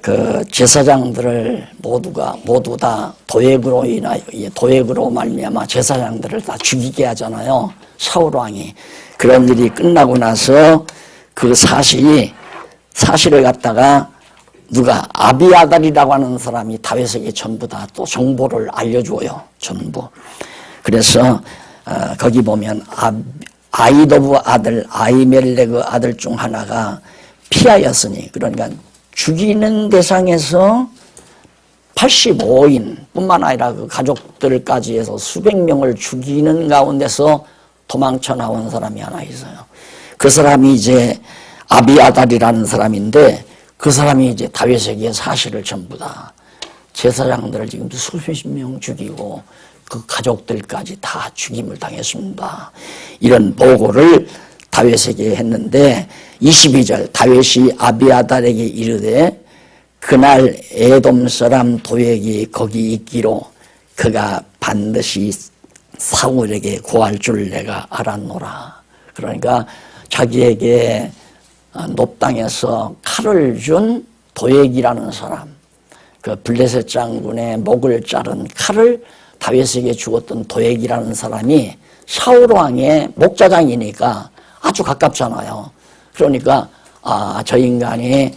그 제사장들을 모두 다 도액으로 말미암아 제사장들을 다 죽이게 하잖아요. 사울 왕이. 그런 일이 끝나고 나서 그 사실을 갖다가 누가 아비아달이라고 하는 사람이 다윗에게 전부 다 또 정보를 알려줘요. 전부. 그래서 거기 보면 아이도브 아들 아히멜렉의 아들 중 하나가 피하였으니, 그러니까 죽이는 대상에서 85인 뿐만 아니라 그 가족들까지 해서 수백 명을 죽이는 가운데서 도망쳐 나온 사람이 하나 있어요. 그 사람이 이제 아비아달이라는 사람인데, 그 사람이 이제 다윗에게 사실을 전부 다, 제사장들을 지금 수십 명 죽이고 그 가족들까지 다 죽임을 당했습니다. 이런 보고를 다윗에게 했는데, 22절 다윗이 아비아달에게 이르되 그날 에돔 사람 도액이 거기 있기로 그가 반드시 사울에게 고할 줄 내가 알았노라. 그러니까 자기에게 놋 땅에서 칼을 준 도액이라는 사람, 그 블레셋 장군의 목을 자른 칼을 다윗에게 주었던 도액이라는 사람이 사울 왕의 목자장이니까 아주 가깝잖아요. 그러니까 저 인간이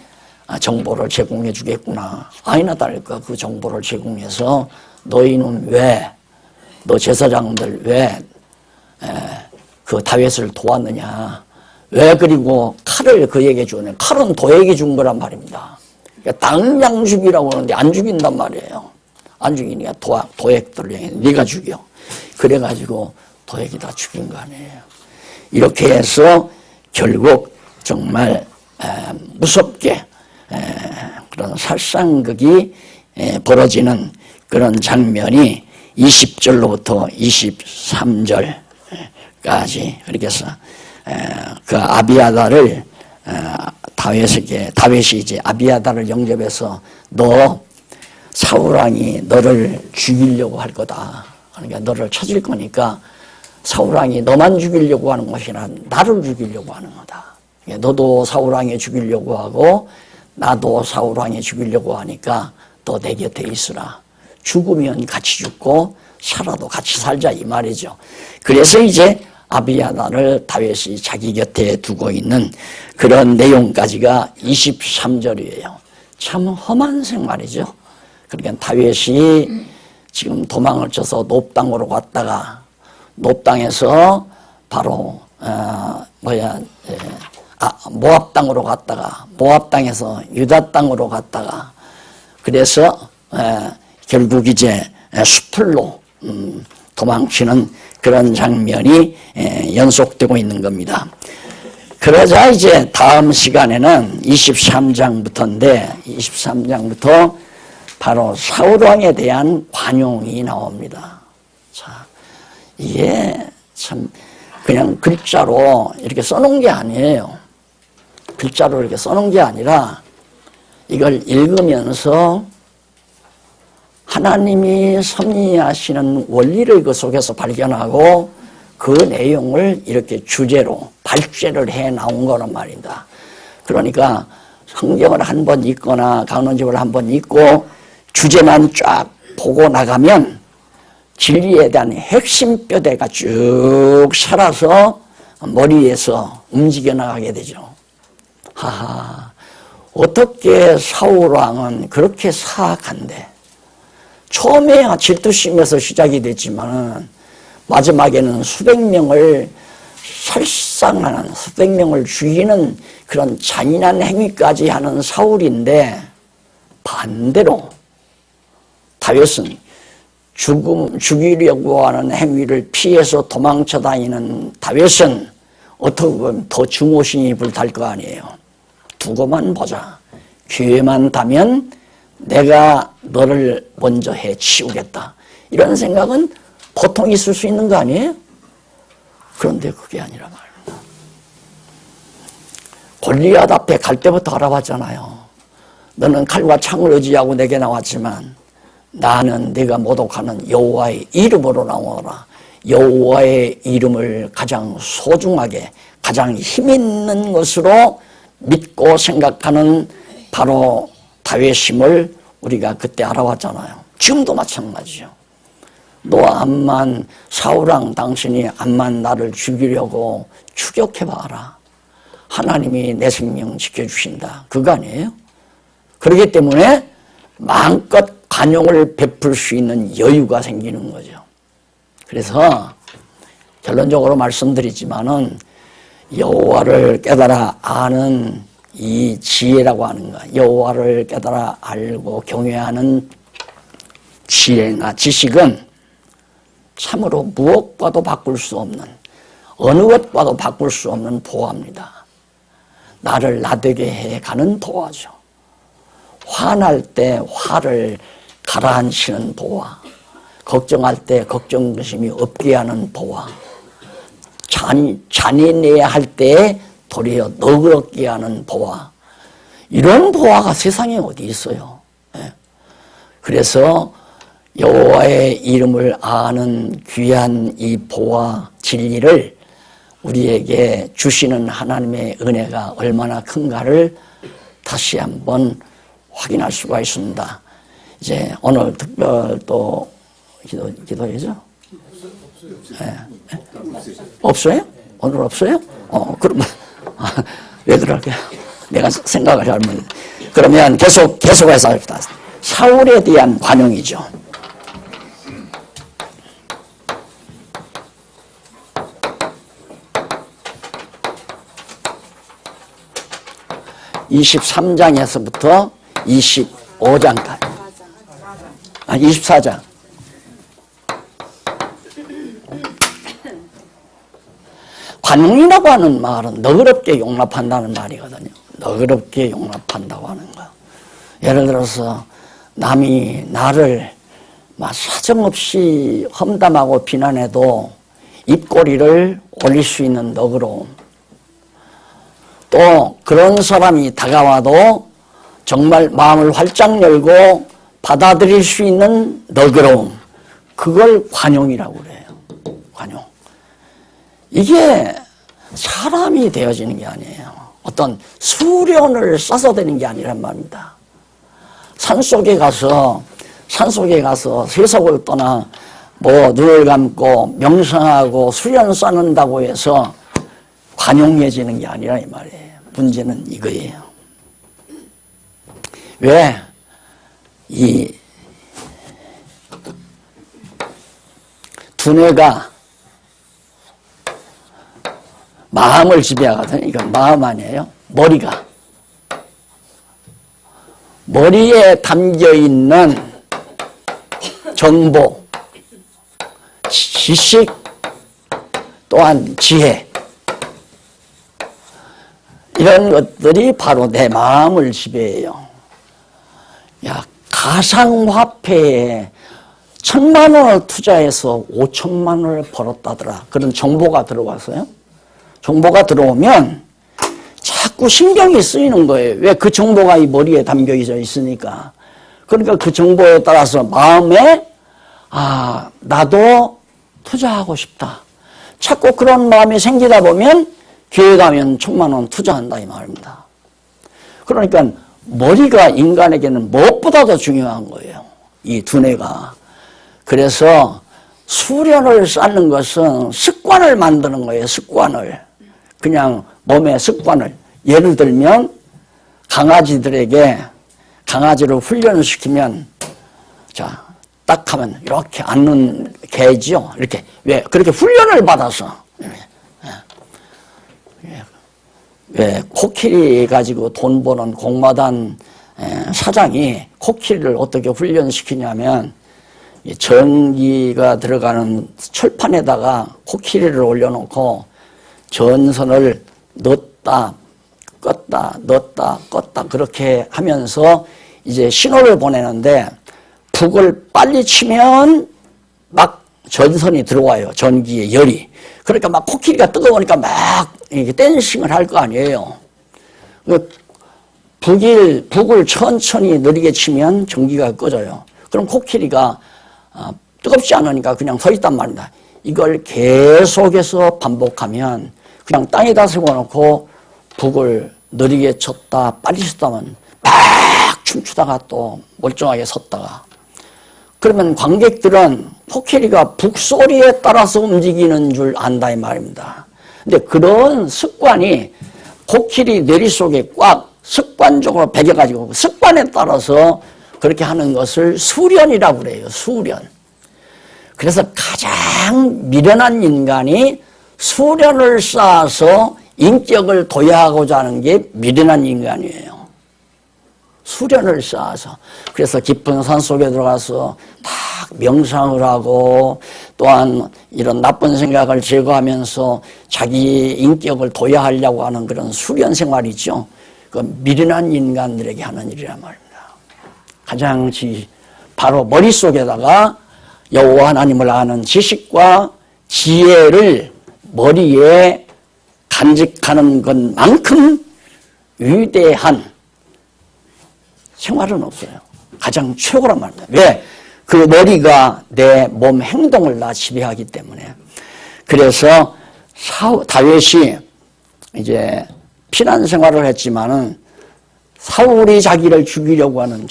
정보를 제공해 주겠구나. 아니나 다를까 그 정보를 제공해서 너희는 왜, 너 제사장들 왜 그 다윗을 도왔느냐, 왜 그리고 칼을 그에게 주느냐. 칼은 도액이 준 거란 말입니다. 그러니까 당장 죽이라고 하는데 안 죽인단 말이에요. 안 죽이니까 도액들을 네가 죽여. 그래가지고 도액이 다 죽인 거 아니에요. 이렇게 해서 결국 정말 무섭게 그런 살상극이 벌어지는 그런 장면이 20절로부터 23절까지, 그렇게 해서 그 아비아달을 다윗이 이제 아비아달을 영접해서 너 사울왕이 너를 죽이려고 할 거다. 그러니까 너를 찾을 거니까 사울왕이 너만 죽이려고 하는 것이 아니라 나를 죽이려고 하는 거다. 너도 사울왕이 죽이려고 하고 나도 사울왕이 죽이려고 하니까 너 내 곁에 있으라. 죽으면 같이 죽고 살아도 같이 살자, 이 말이죠. 그래서 이제 아비아달을 다윗이 자기 곁에 두고 있는 그런 내용까지가 23절이에요. 참 험한 생활이죠. 그러니까 다윗이 지금 도망을 쳐서 놋 땅으로 갔다가 놋 땅에서 바로 모압 땅으로 갔다가 모압 땅에서 유다 땅으로 갔다가, 그래서 결국 이제 수풀로 도망치는 그런 장면이 연속되고 있는 겁니다. 그러자 이제 다음 시간에는 23장부터인데 23장부터 바로 사울왕에 대한 관용이 나옵니다. 자, 이게 참 그냥 글자로 이렇게 써놓은 게 아니에요. 글자로 이렇게 써놓은 게 아니라 이걸 읽으면서 하나님이 섭리하시는 원리를 그 속에서 발견하고 그 내용을 이렇게 주제로 발제를 해 나온 거란 말입니다. 그러니까 성경을 한번 읽거나 강론집을 한번 읽고 주제만 쫙 보고 나가면 진리에 대한 핵심 뼈대가 쭉 살아서 머리에서 움직여 나가게 되죠. 하하, 어떻게 사울왕은 그렇게 사악한데, 처음에야 질투심에서 시작이 됐지만 마지막에는 수백 명을 살상하는, 수백 명을 죽이는 그런 잔인한 행위까지 하는 사울인데, 반대로 다윗은 죽이려고 하는 행위를 피해서 도망쳐 다니는 다윗은 어떻게 보면 더 증오심이 불탈 거 아니에요. 두고만 보자. 기회만 다면 내가 너를 먼저 해치우겠다. 이런 생각은 보통 있을 수 있는 거 아니에요? 그런데 그게 아니라 말입니다. 골리앗 앞에 갈 때부터 알아봤잖아요. 너는 칼과 창을 의지하고 내게 나왔지만 나는 네가 모독하는 여호와의 이름으로 나오라. 여호와의 이름을 가장 소중하게, 가장 힘있는 것으로 믿고 생각하는 바로 다윗임을 우리가 그때 알아왔잖아요. 지금도 마찬가지죠. 너 암만, 사울왕 당신이 암만 나를 죽이려고 추격해봐라. 하나님이 내 생명 지켜주신다. 그거 아니에요? 그렇기 때문에 마음껏 관용을 베풀 수 있는 여유가 생기는 거죠. 그래서 결론적으로 말씀드리지만은 여호와를 깨달아 아는 이 지혜라고 하는 것, 여호와를 깨달아 알고 경외하는 지혜나 지식은 참으로 무엇과도 바꿀 수 없는, 어느 것과도 바꿀 수 없는 보화입니다. 나를 나되게 해가는 보화죠. 화날 때 화를 가라앉히는 보화, 걱정할 때 걱정심이 없게 하는 보화, 잔인해야 할 때 도리어 너그럽게 하는 보화, 이런 보화가 세상에 어디 있어요. 그래서 여호와의 이름을 아는 귀한 이 보화 진리를 우리에게 주시는 하나님의 은혜가 얼마나 큰가를 다시 한번 확인할 수가 있습니다. 이제 오늘 특별 또 기도회죠? 네. 없어요? 오늘 없어요? 그러면 왜 그럴까요? 내가 생각을 잘못. 그러면 계속해서 합시다. 사울에 대한 관용이죠. (23장에서부터) 25장까지. 24장. 관용이라고 하는 말은 너그럽게 용납한다는 말이거든요. 너그럽게 용납한다고 하는 거. 예를 들어서 남이 나를 막 사정없이 험담하고 비난해도 입꼬리를 올릴 수 있는 너그러움. 또 그런 사람이 다가와도 정말 마음을 활짝 열고 받아들일 수 있는 너그러움. 그걸 관용이라고 그래요. 관용. 이게 사람이 되어지는 게 아니에요. 어떤 수련을 써서 되는 게 아니란 말입니다. 산속에 가서 세속을 떠나 눈을 감고 명상하고 수련 쌓는다고 해서 관용해지는 게 아니라 이 말이에요. 문제는 이거예요. 왜? 이 두뇌가 마음을 지배하거든요. 이건 마음 아니에요. 머리에 담겨있는 정보, 지식, 또한 지혜, 이런 것들이 바로 내 마음을 지배해요. 야, 가상화폐에 1,000만 원을 투자해서 5천만 원을 벌었다더라. 그런 정보가 들어왔어요. 정보가 들어오면 자꾸 신경이 쓰이는 거예요. 왜? 그 정보가 이 머리에 담겨 있으니까. 그러니까 그 정보에 따라서 마음에 나도 투자하고 싶다. 자꾸 그런 마음이 생기다 보면 기회 가면 1,000만 원 투자한다 이 말입니다. 그러니까 머리가 인간에게는 무엇보다도 중요한 거예요. 이 두뇌가. 그래서 수련을 쌓는 것은 습관을 만드는 거예요. 습관을. 그냥 몸의 습관을, 예를 들면 강아지들에게 강아지를 훈련시키면 자, 딱 하면 이렇게 앉는 개지요. 이렇게. 왜? 그렇게 훈련을 받아서. 왜? 코끼리 가지고 돈 버는 공마단 사장이 코끼리를 어떻게 훈련시키냐면 전기가 들어가는 철판에다가 코끼리를 올려놓고 전선을 넣었다 껐다 넣었다 껐다 그렇게 하면서 이제 신호를 보내는데 북을 빨리 치면 막 전선이 들어와요. 전기의 열이. 그러니까 막 코끼리가 뜨거우니까 막 댄싱을 할 거 아니에요. 북을 천천히 느리게 치면 전기가 꺼져요. 그럼 코끼리가 뜨겁지 않으니까 그냥 서 있단 말입니다. 이걸 계속해서 반복하면 그냥 땅에다 세워놓고 북을 느리게 쳤다 빨리 쳤다면 막 춤추다가 또 멀쩡하게 섰다가 그러면 관객들은 코끼리가 북소리에 따라서 움직이는 줄 안다 이 말입니다. 근데 그런 습관이 코끼리 뇌리 속에 꽉 습관적으로 배겨가지고 습관에 따라서 그렇게 하는 것을 수련이라고 그래요. 수련. 그래서 가장 미련한 인간이 수련을 쌓아서 인격을 도야하고자 하는 게 미련한 인간이에요. 수련을 쌓아서. 그래서 깊은 산속에 들어가서 딱 명상을 하고 또한 이런 나쁜 생각을 제거하면서 자기 인격을 도야하려고 하는 그런 수련 생활이죠. 그 미련한 인간들에게 하는 일이란 말입니다. 가장 바로 머릿속에다가 여호와 하나님을 아는 지식과 지혜를 머리에 간직하는 것만큼 위대한 생활은 없어요. 가장 최고란 말입니다. 왜? 그 머리가 내 몸 행동을 다 지배하기 때문에. 그래서 다윗이 이제 피난 생활을 했지만은 사울이 자기를 죽이려고 하는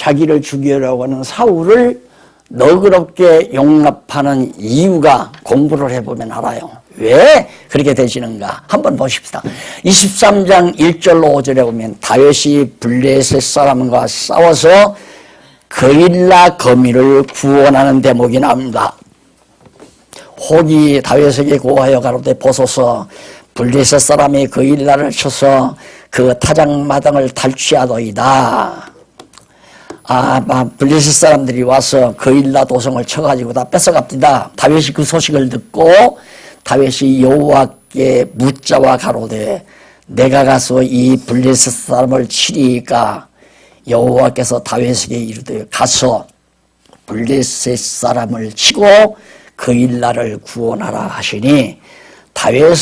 사울을 너그럽게 용납하는 이유가 공부를 해보면 알아요. 왜 그렇게 되시는가? 한번 보십시다. 23장 1절로 5절에 보면 다윗이 블레셋 사람과 싸워서 그일라 거미를 구원하는 대목이 나옵니다. 혹이 다윗에게 고하여 가로되 보소서 블레셋 사람이 그일라를 쳐서 그 타작마당을 탈취하더이다. 블레셋 사람들이 와서 그일라 도성을 쳐가지고 다 뺏어갑니다. 다윗이 그 소식을 듣고 다윗이 여호와께 묻자와 가로되 내가 가서 이 블레셋 사람을 치리이까 여호와께서 다윗에게 이르되 가서 블레셋 사람을 치고 그일라를 구원하라 하시니 다윗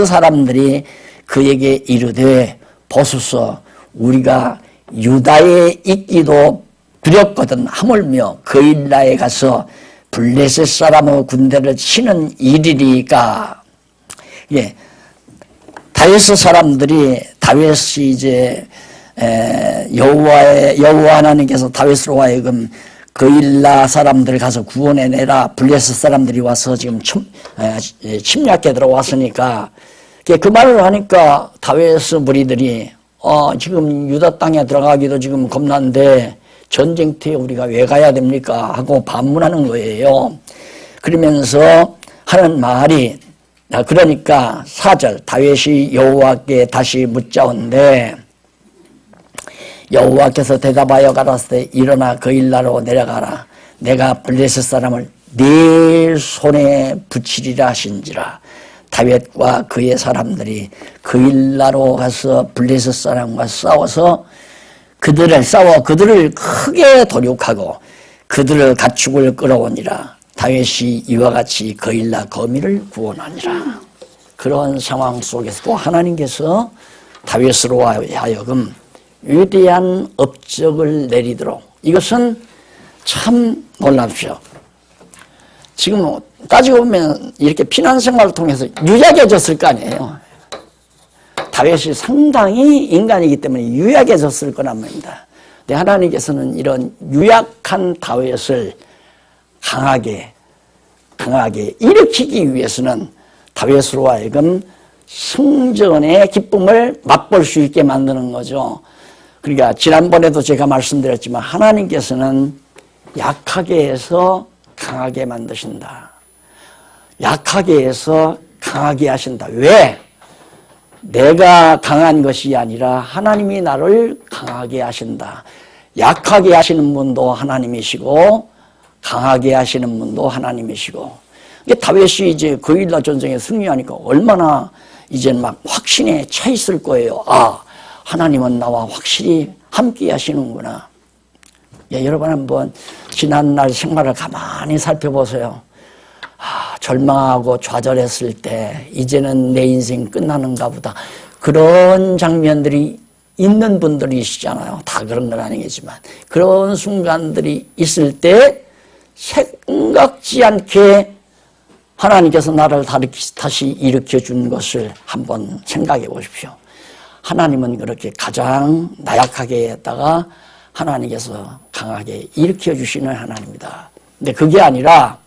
사람들이 그에게 이르되 보소서 우리가 유다에 있기도 두렵거든 하물며 그일라에 가서 블레셋 사람의 군대를 치는 일이리까. 예, 다윗 사람들이 다윗이 이제 여호와 하나님께서 다윗으로 하여금 그일라 사람들 가서 구원해내라. 블레셋 사람들이 와서 지금 침략해 들어왔으니까 그 말을 하니까 다윗 무리들이 지금 유다 땅에 들어가기도 지금 겁난데 전쟁터에 우리가 왜 가야 됩니까? 하고 반문하는 거예요. 그러면서 하는 말이 그러니까 4절 다윗이 여호와께 다시 묻자온데 여호와께서 대답하여 가라사대 일어나 그일라로 내려가라. 내가 블레셋 사람을 네 손에 붙이리라 하신지라. 다윗과 그의 사람들이 그일라로 가서 블레셋 사람과 싸워서 그들을 크게 도륙하고 그들을 가축을 끌어오니라. 다윗이 이와 같이 그일라 거미를 구원하니라. 그런 상황 속에서도 하나님께서 다윗으로 하여금 위대한 업적을 내리도록, 이것은 참 놀랍죠. 지금 따지고 보면 이렇게 피난 생활을 통해서 유약해졌을 거 아니에요. 다윗이 상당히 인간이기 때문에 유약해졌을 거란 말입니다. 근데 하나님께서는 이런 유약한 다윗을 강하게 일으키기 위해서는 다윗으로 하여금 승전의 기쁨을 맛볼 수 있게 만드는 거죠. 그러니까 지난번에도 제가 말씀드렸지만 하나님께서는 약하게 해서 강하게 만드신다. 약하게 해서 강하게 하신다. 왜? 내가 강한 것이 아니라 하나님이 나를 강하게 하신다. 약하게 하시는 분도 하나님이시고 강하게 하시는 분도 하나님이시고. 이게 다윗이 이제 거일라 전쟁에 승리하니까 얼마나 이제 막 확신에 차 있을 거예요. 아, 하나님은 나와 확실히 함께 하시는구나. 예, 여러분 한번 지난날 생활을 가만히 살펴보세요. 아, 절망하고 좌절했을 때 이제는 내 인생 끝나는가 보다. 그런 장면들이 있는 분들이시잖아요. 다 그런 건 아니겠지만 그런 순간들이 있을 때 생각지 않게 하나님께서 나를 다시 일으켜 준 것을 한번 생각해 보십시오. 하나님은 그렇게 가장 나약하게 했다가 하나님께서 강하게 일으켜 주시는 하나님입니다. 근데 그게 아니라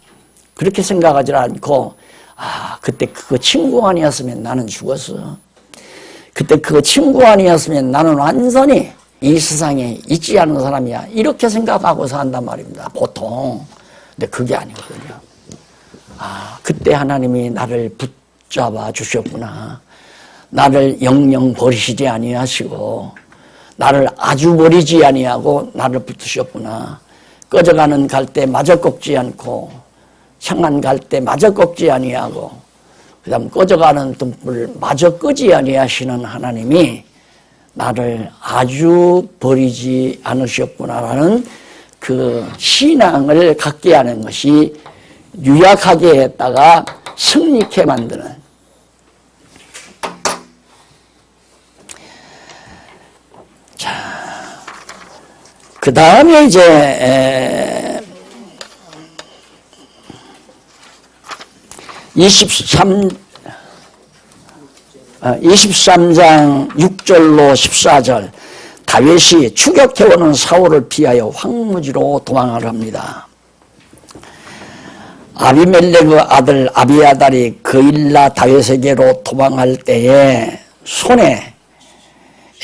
그렇게 생각하지 않고 아, 그때 그 친구 아니었으면 나는 죽었어. 그때 그 친구 아니었으면 나는 완전히 이 세상에 있지 않은 사람이야. 이렇게 생각하고 산단 말입니다. 보통. 근데 그게 아니거든요. 아, 그때 하나님이 나를 붙잡아 주셨구나. 나를 영영 버리시지 아니하시고 나를 아주 버리지 아니하고 나를 붙으셨구나. 꺼져가는 갈대 마저 꺾지 않고 향한 갈대 마저 꺾지 아니하고 그 다음 꺼져가는 등불 마저 끄지 아니하시는 하나님이 나를 아주 버리지 않으셨구나라는 그 신앙을 갖게 하는 것이 유약하게 했다가 승리케 만드는. 자, 그 다음에 이제 23장 6절로 14절 다윗이 추격해오는 사울을 피하여 황무지로 도망을 합니다. 아비멜렉의 아들 아비아달이 그일라 다윗에게로 도망할 때에 손에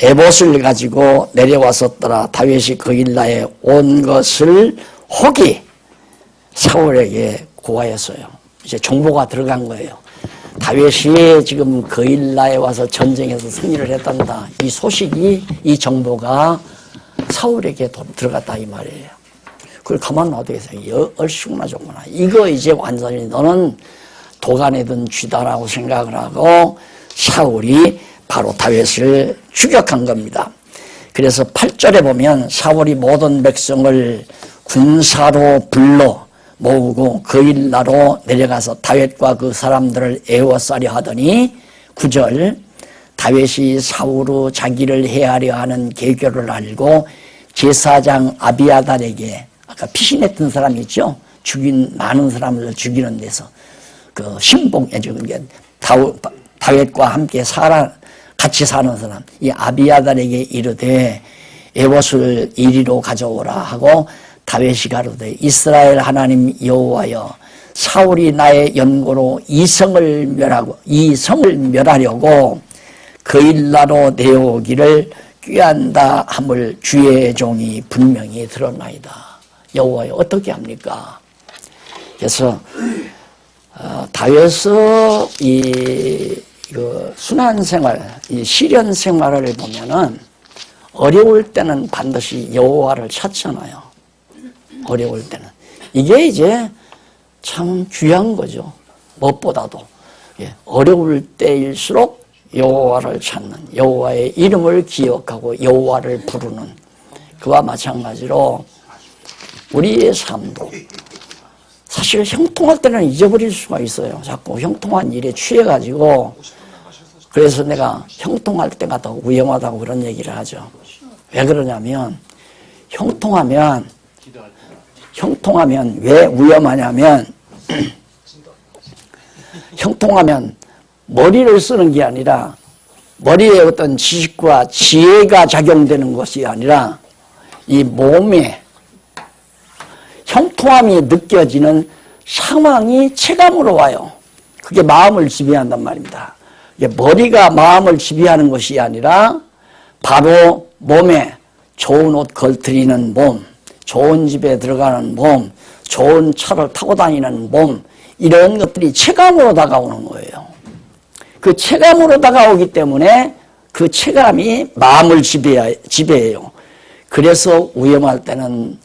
에봇을 가지고 내려왔었더라. 다윗이 그일라에 온 것을 혹이 사울에게 고하였어요. 이제 정보가 들어간 거예요. 다윗이 지금 그일라에 와서 전쟁에서 승리를 했단다. 이 소식이, 이 정보가 사울에게 들어갔다 이 말이에요. 그걸 가만 놔두겠어요. 얼씨구나 좋구나. 이거 이제 완전히 너는 도가내든 쥐다라고 생각을 하고 사울이 바로 다윗을 추격한 겁니다. 그래서 8절에 보면 사울이 모든 백성을 군사로 불러 모으고 그일라로 내려가서 다윗과 그 사람들을 에워싸려 하더니 9절 다윗이 사울로 자기를 해하려 하는 계교를 알고 제사장 아비아달에게 아까 피신했던 사람 있죠? 죽인 많은 사람을 죽이는 데서 그 신봉해주는 게 다윗과 함께 같이 사는 사람 이 아비아달에게 이르되 에봇을 이리로 가져오라 하고 다윗이 가로되 이스라엘 하나님 여호와여 사울이 나의 연고로 이 성을 멸하려고 그일라로 내어오기를 꾀한다 함을 주의 종이 분명히 들었나이다. 여호와여 어떻게 합니까? 그래서 다윗의 그 순환 생활, 이 시련 생활을 보면은 어려울 때는 반드시 여호와를 찾잖아요. 어려울 때는. 이게 이제 참 귀한 거죠. 무엇보다도. 어려울 때일수록 여호와를 찾는, 여호와의 이름을 기억하고 여호와를 부르는 그와 마찬가지로 우리의 삶도 사실 형통할 때는 잊어버릴 수가 있어요. 자꾸 형통한 일에 취해가지고 그래서 내가 형통할 때가 더 위험하다고 그런 얘기를 하죠. 왜 그러냐면 형통하면 왜 위험하냐면 형통하면 머리를 쓰는 게 아니라 머리에 어떤 지식과 지혜가 작용되는 것이 아니라 이 몸에 형통함이 느껴지는 상황이 체감으로 와요. 그게 마음을 지배한단 말입니다. 머리가 마음을 지배하는 것이 아니라 바로 몸에 좋은 옷 걸트리는 몸, 좋은 집에 들어가는 몸, 좋은 차를 타고 다니는 몸, 이런 것들이 체감으로 다가오는 거예요. 그 체감으로 다가오기 때문에 그 체감이 마음을 지배해요. 그래서 위험할 때는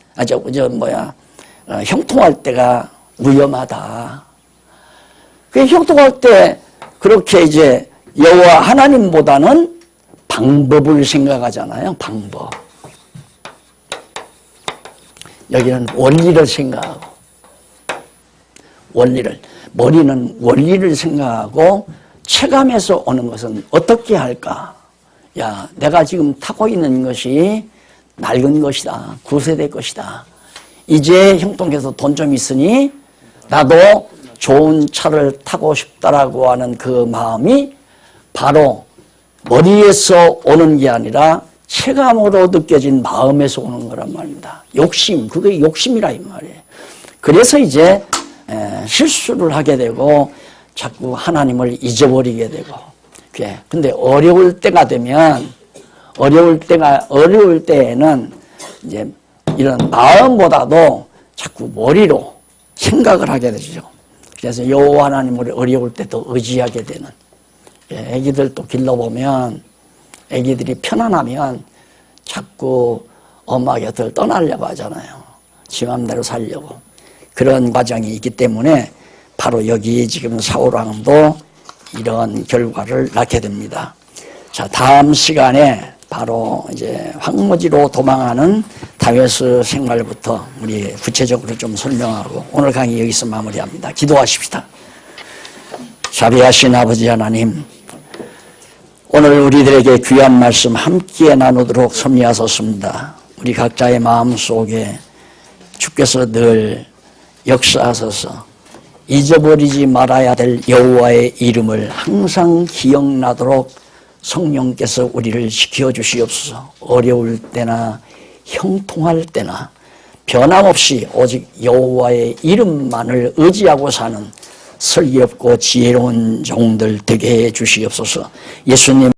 형통할 때가 위험하다. 그 형통할 때 그렇게 이제 여호와 하나님보다는 방법을 생각하잖아요. 방법. 여기는 원리를 생각하고, 머리는 원리를 생각하고, 체감에서 오는 것은 어떻게 할까? 야, 내가 지금 타고 있는 것이 낡은 것이다. 구세대 것이다. 이제 형통해서 돈 좀 있으니 나도 좋은 차를 타고 싶다라고 하는 그 마음이 바로 머리에서 오는 게 아니라 체감으로 느껴진 마음에서 오는 거란 말입니다. 욕심, 그게 욕심이라 이 말이에요. 그래서 이제 실수를 하게 되고 자꾸 하나님을 잊어버리게 되고. 근데 어려울 때가 되면 어려울 때에는 이제 이런 마음보다도 자꾸 머리로 생각을 하게 되죠. 그래서 여호와 하나님을 어려울 때도 의지하게 되는. 애기들도 길러보면 애기들이 편안하면 자꾸 엄마 곁을 떠나려고 하잖아요. 지 맘대로 살려고. 그런 과정이 있기 때문에 바로 여기 지금 사울왕도 이런 결과를 낳게 됩니다. 자, 다음 시간에 바로 이제 황무지로 도망하는 다윗의 생활부터 우리 구체적으로 좀 설명하고 오늘 강의 여기서 마무리합니다. 기도하십시다. 자비하신 아버지 하나님, 오늘 우리들에게 귀한 말씀 함께 나누도록 섭리하셨습니다. 우리 각자의 마음속에 주께서 늘 역사하셔서 잊어버리지 말아야 될 여호와의 이름을 항상 기억나도록 성령께서 우리를 지켜주시옵소서. 어려울 때나 형통할 때나 변함없이 오직 여호와의 이름만을 의지하고 사는 슬기롭고 지혜로운 종들 되게 해 주시옵소서. 예수님